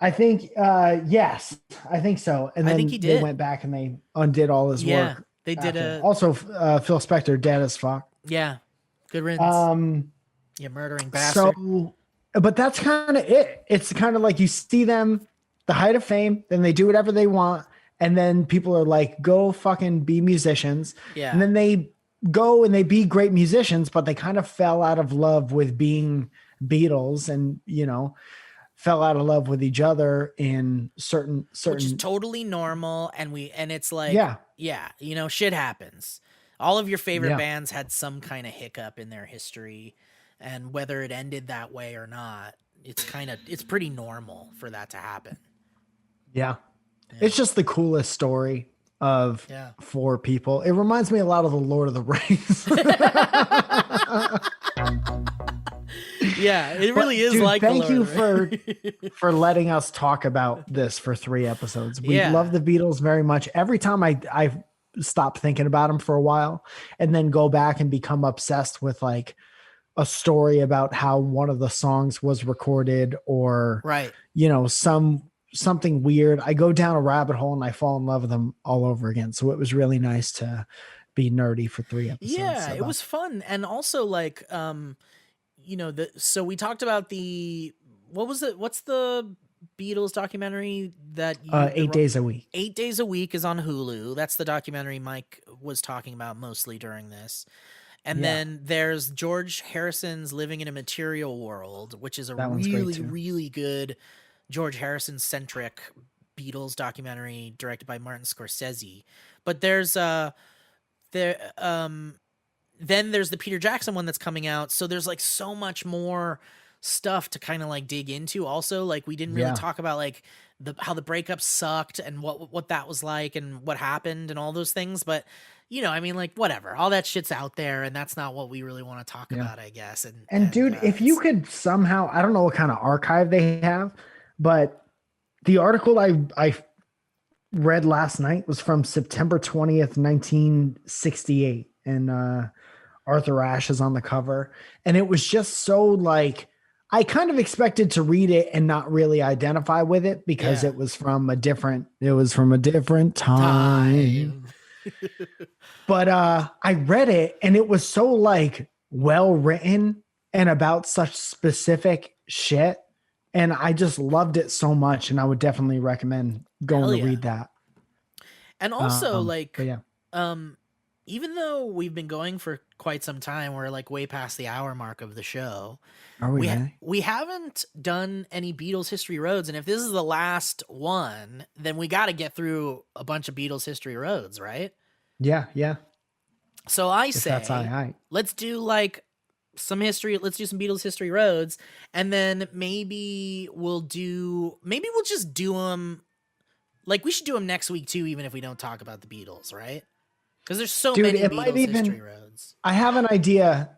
I think, yes, I think so. And then I think he did. They went back and they undid all his work. They did also Phil Spector, dead as fuck. Yeah. Good riddance. You murdering bastard. So, but that's kind of it. It's kind of like you see them, the height of fame, then they do whatever they want. And then people are like, go fucking be musicians. Yeah. And then they go and they be great musicians, but they kind of fell out of love with being Beatles and, fell out of love with each other in certain, which is totally normal. And it's like, shit happens. All of your favorite bands had some kind of hiccup in their history. And whether it ended that way or not, it's pretty normal for that to happen. Yeah. It's just the coolest story of four people. It reminds me a lot of the Lord of the Rings. Yeah, it really is. Dude, like thank you for letting us talk about this for 3 episodes. We love the Beatles very much. Every time I stop thinking about them for a while and then go back and become obsessed with like a story about how one of the songs was recorded or something weird, I go down a rabbit hole and I fall in love with them all over again. So it was really nice to be nerdy for 3 episodes. Yeah, so it was fun. And also like so we talked about what's the Beatles documentary that 8 days a week. 8 Days a Week is on Hulu. That's the documentary Mike was talking about mostly during this. And then there's George Harrison's Living in a Material World, which is a really, really good George Harrison centric Beatles documentary directed by Martin Scorsese. But there's then there's the Peter Jackson one that's coming out. So there's like so much more stuff to kind of like dig into. Also, like we didn't really talk about like how the breakup sucked and what that was like and what happened and all those things. But I mean, like whatever, all that shit's out there, and that's not what we really want to talk about, I guess. And dude, if you could somehow, I don't know what kind of archive they have, but the article I read last night was from September 20th, 1968. And Arthur Ashe is on the cover. And it was just so like, I kind of expected to read it and not really identify with it because it was from a different time. But I read it and it was so like well written and about such specific shit. And I just loved it so much. And I would definitely recommend going to read that. And also even though we've been going for quite some time, we're like way past the hour mark of the show. Are we? We haven't done any Beatles History Roads. And if this is the last one, then we got to get through a bunch of Beatles History Roads, right? Yeah. Yeah. So I if say, that's all right. Let's do like some history. Let's do some Beatles History Roads. And then maybe we'll just do them. Like we should do them next week too, even if we don't talk about the Beatles, right? Because there's so many Beatles History Roads. I have an idea.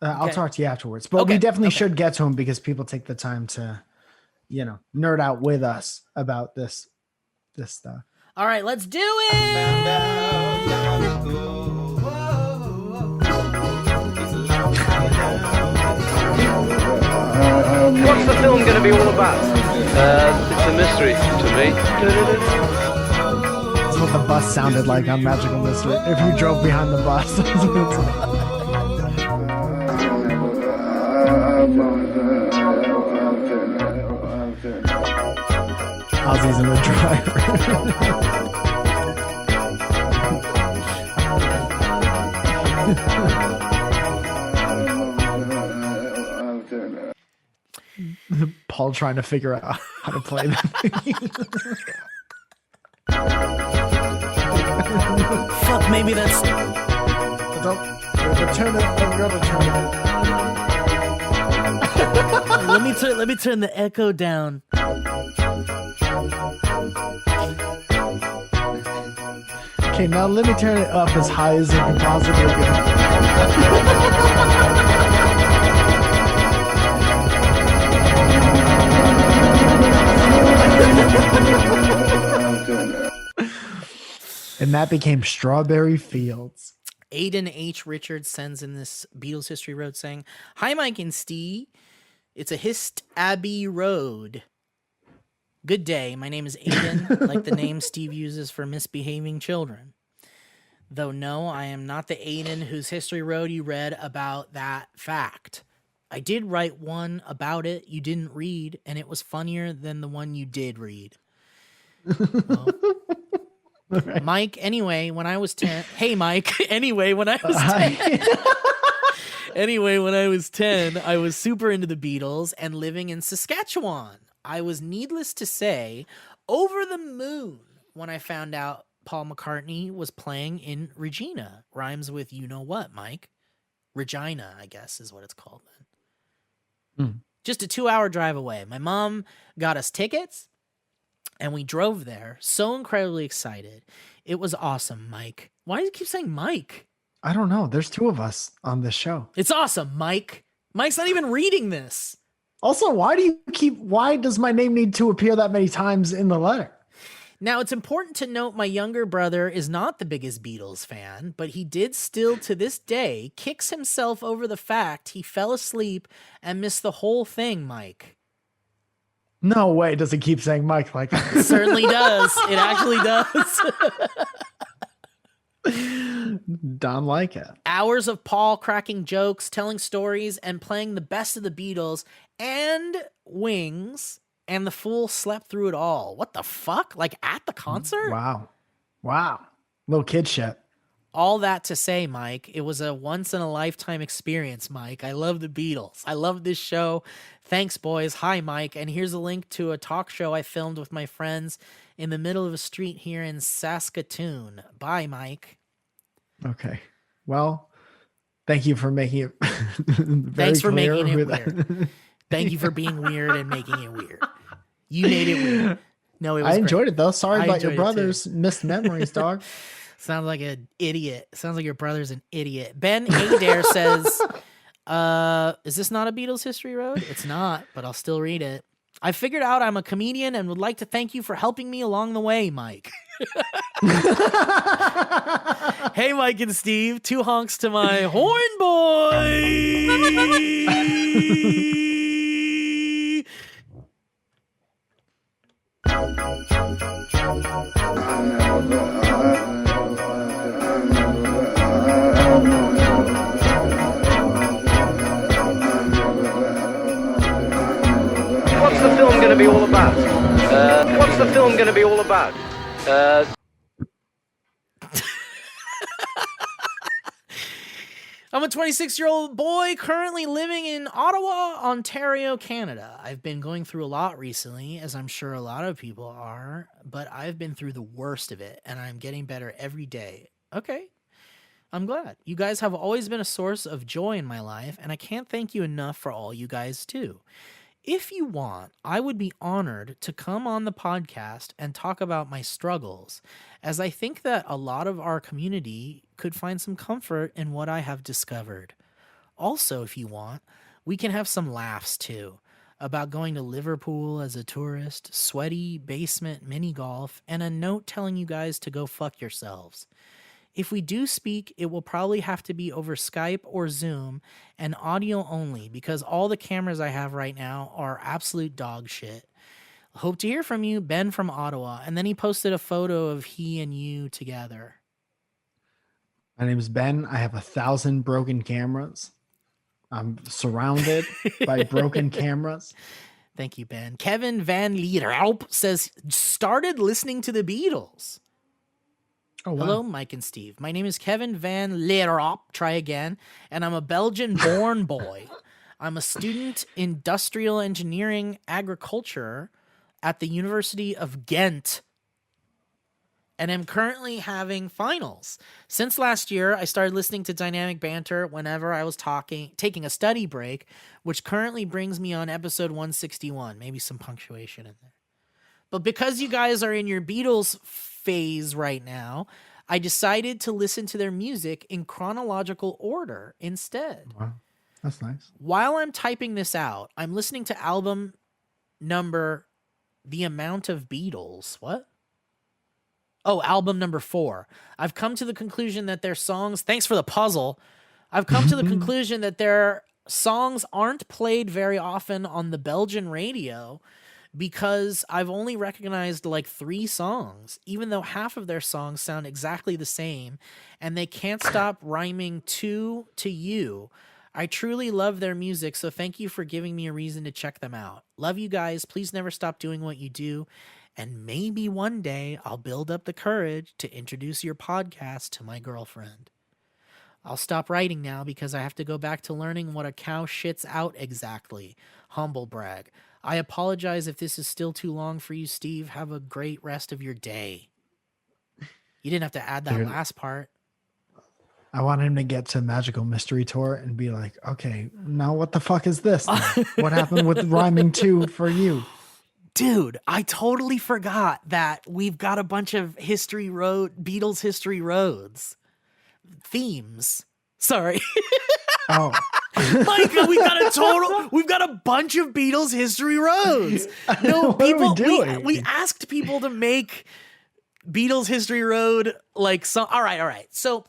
I'll talk to you afterwards. But we definitely should get to them because people take the time to, nerd out with us about this stuff. All right, let's do it. What's the film going to be all about? It's a mystery to me. That's what the bus sounded like on Magical Mystery. If you drove behind the bus. That's what it's like. Ozzy's in the driver. Paul trying to figure out how to play the thing. Fuck, maybe that's. Turn it. Let me turn the echo down. Okay, now let me turn it up as high as it can possibly go. And that became Strawberry Fields. Aiden H. Richards sends in this Beatles History Road saying, "Hi, Mike and Steve. It's a Hist Abbey Road. Good day. My name is Aiden, like the name Steve uses for misbehaving children. Though no, I am not the Aiden whose History Road you read about that fact. I did write one about it you didn't read, and it was funnier than the one you did read. Well, right. Mike, anyway, when I was 10... Hey, Mike, anyway, when I was 10... Anyway, when I was 10, I was super into the Beatles and living in Saskatchewan. I was, needless to say, over the moon when I found out Paul McCartney was playing in Regina. Rhymes with you know what, Mike? Regina, I guess, is what it's called then. Just a 2-hour drive away. My mom got us tickets, and we drove there. So incredibly excited. It was awesome, Mike. Why do you keep saying Mike? I don't know. There's 2 of us on this show. It's awesome, Mike. Mike's not even reading this. Also, why does my name need to appear that many times in the letter? Now, it's important to note my younger brother is not the biggest Beatles fan, but he did still to this day kicks himself over the fact he fell asleep and missed the whole thing, Mike. No way does he keep saying Mike like that. It certainly does. It actually does. Don't like it. Hours of Paul cracking jokes, telling stories, and playing the best of the Beatles and Wings, and the fool slept through it all. What the fuck? Like at the concert? Wow. Little kid shit. All that to say, Mike, it was a once-in-a-lifetime experience, Mike. I love the Beatles. I love this show. Thanks, boys. Hi, Mike. And here's a link to a talk show I filmed with my friends in the middle of a street here in Saskatoon. Bye, Mike. Okay. Well, thank you for making it Thanks for clear making it who weird. Thank you for being weird and making it weird. You made it weird. No, it was I enjoyed it, though. Sorry I about your enjoyed it, too. brother's missed memories, dog. Sounds like an idiot. Sounds like your brother's an idiot. Ben Adair says, is this not a Beatles history road? It's not, but I'll still read it. I figured out I'm a comedian and would like to thank you for helping me along the way, Mike. Hey, Mike and Steve. 2 honks to my horn boy. What's the film going to be all about? What's the film going to be all about? I'm a 26-year-old boy currently living in Ottawa, Ontario, Canada. I've been going through a lot recently, as I'm sure a lot of people are, but I've been through the worst of it, and I'm getting better every day. Okay. I'm glad. You guys have always been a source of joy in my life, and I can't thank you enough for all you guys do. If you want, I would be honored to come on the podcast and talk about my struggles, as I think that a lot of our community could find some comfort in what I have discovered. Also, if you want, we can have some laughs too, about going to Liverpool as a tourist, sweaty basement mini golf, and a note telling you guys to go fuck yourselves. If we do speak, it will probably have to be over Skype or Zoom and audio only, because all the cameras I have right now are absolute dog shit. Hope to hear from you, Ben from Ottawa. And then he posted a photo of he and you together. My name is Ben. I have 1,000 broken cameras. I'm surrounded by broken cameras. Thank you, Ben. Kevin Van Lierop says, started listening to the Beatles. Oh, wow. Hello, Mike and Steve. My name is Kevin Van Lierop, try again, and I'm a Belgian-born boy. I'm a student industrial engineering agriculture at the University of Ghent, and am currently having finals. Since last year, I started listening to Dynamic Banter whenever I was taking a study break, which currently brings me on episode 161. Maybe some punctuation in there. But because you guys are in your Beatles phase right now, I decided to listen to their music in chronological order instead. Wow, that's nice. While I'm typing this out, I'm listening to album number The Amount of Beatles. What? Oh, album number 4. I've come to the conclusion that their songs, thanks for the puzzle. I've come to the conclusion that their songs aren't played very often on the Belgian radio, because I've only recognized like 3 songs, even though half of their songs sound exactly the same, and they can't stop rhyming to you. I truly love their music, so thank you for giving me a reason to check them out. Love you guys. Please never stop doing what you do, and maybe one day I'll build up the courage to introduce your podcast to my girlfriend. I'll stop writing now because I have to go back to learning what a cow shits out exactly. Humble brag. I apologize if this is still too long for you, Steve. Have a great rest of your day. You didn't have to add that last part. I want him to get to Magical Mystery Tour and be like, okay, now what the fuck is this? What happened with rhyming 2 for you? Dude, I totally forgot that we've got a bunch of Beatles history roads. Themes. Sorry. Oh. Micah, we've got a bunch of Beatles history roads. No, What are we doing? we asked people to make Beatles history road like some. All right. So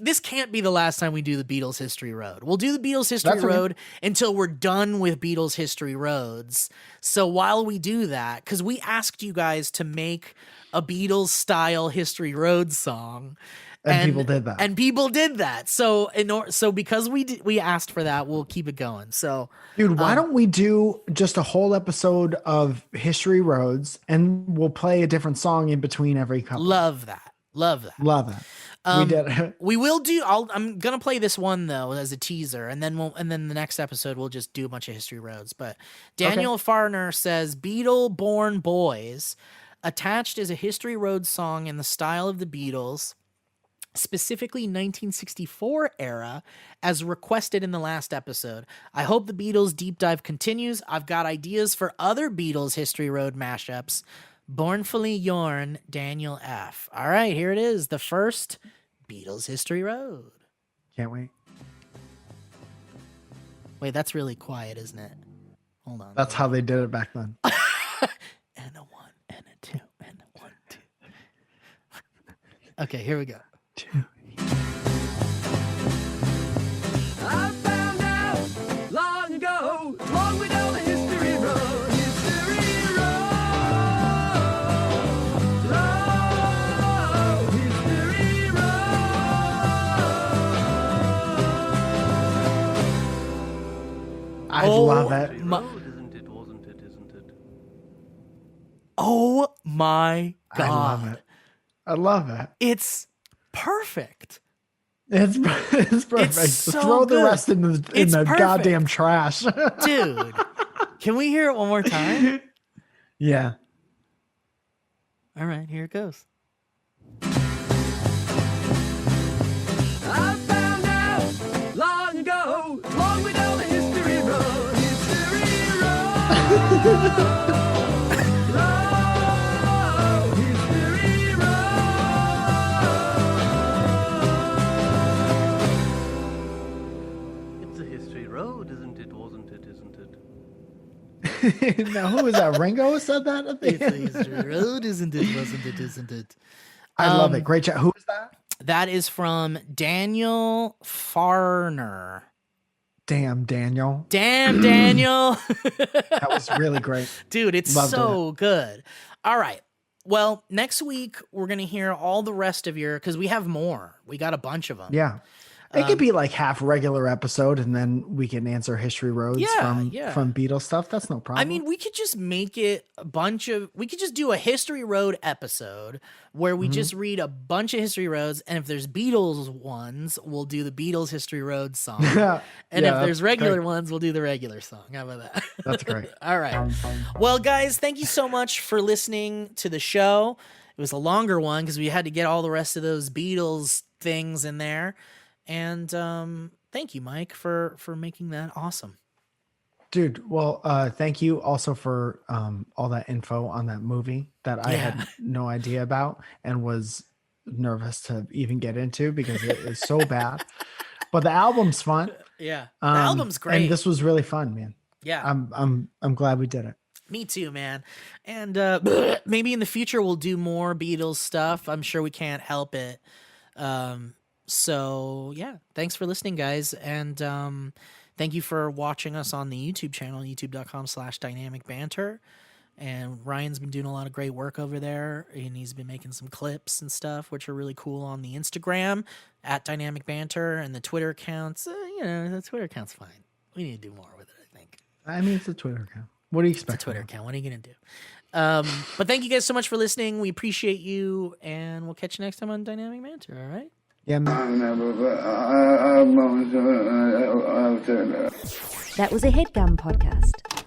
this can't be the last time we do the Beatles history road. We'll do the Beatles history road until we're done with Beatles history roads. So while we do that, because we asked you guys to make a Beatles style history road song, And people did that. And people did that. So so because we asked for that, we'll keep it going. So dude, why don't we do just a whole episode of History Roads and we'll play a different song in between every couple? Love that. Love that. Love it. We did it. We will do. I'm gonna play this one though as a teaser, and then the next episode we'll just do a bunch of History Roads. But Daniel Farner says Beatle-born boys attached is a History Road song in the style of the Beatles, specifically 1964 era, as requested in the last episode. I hope the Beatles deep dive continues. I've got ideas for other Beatles History Road mashups. Bornfully Yorn, Daniel F. All right, here it is. The first Beatles History Road. Can't wait. Wait, that's really quiet, isn't it? Hold on. That's how they did it back then. And a 1, and a 2, and a 1, 2. Okay, here we go. 2. I found out long ago, long we know the history road, history road, history road. I love it. Isn't it? Wasn't it? Isn't it? Oh my God. I love it. I love it. It's perfect. It's perfect. so Throw the good. rest in the Perfect. goddamn trash. Dude, can we hear it one more time? Yeah. All right, here it goes. I found out long ago, long we know the history road, history road. History road. It's a history road, isn't it? Wasn't it? Isn't it? Now, who was that? Ringo said that at the It's a end? history road, isn't it? Wasn't it? Isn't it? I love it. Great chat. Who was that? That is from Daniel Farner. Damn, Daniel. Damn, Daniel. That was really great. Dude, it's Loved so good. All right. Well, next week we're going to hear all the rest of because we have more. We got a bunch of them. Yeah. It could be like half regular episode and then we can answer History Roads from Beatles stuff. That's no problem. I mean, we could just make it we could just do a History Road episode where we just read a bunch of History Roads. And if there's Beatles ones, we'll do the Beatles History Road song. And if there's regular ones, we'll do the regular song. How about that? That's great. All right. Well, guys, thank you so much for listening to the show. It was a longer one because we had to get all the rest of those Beatles things in there. And thank you, Mike, for making that awesome. Dude, well, thank you also for all that info on that movie that I had no idea about and was nervous to even get into because it is so bad. But the album's fun. Yeah. The album's great. And this was really fun, man. Yeah. I'm glad we did it. Me too, man. And maybe in the future we'll do more Beatles stuff. I'm sure we can't help it. So yeah, thanks for listening, guys. And thank you for watching us on the YouTube channel, youtube.com/dynamicbanter. And Ryan's been doing a lot of great work over there, and he's been making some clips and stuff, which are really cool on the Instagram @dynamicbanter and the Twitter accounts. The Twitter account's fine. We need to do more with it, I think. I mean, it's a Twitter account. What do you expect? It's a Twitter account. What are you going to do? But thank you guys so much for listening. We appreciate you, and we'll catch you next time on Dynamic Banter, all right? Yeah, man. That was a headgum podcast.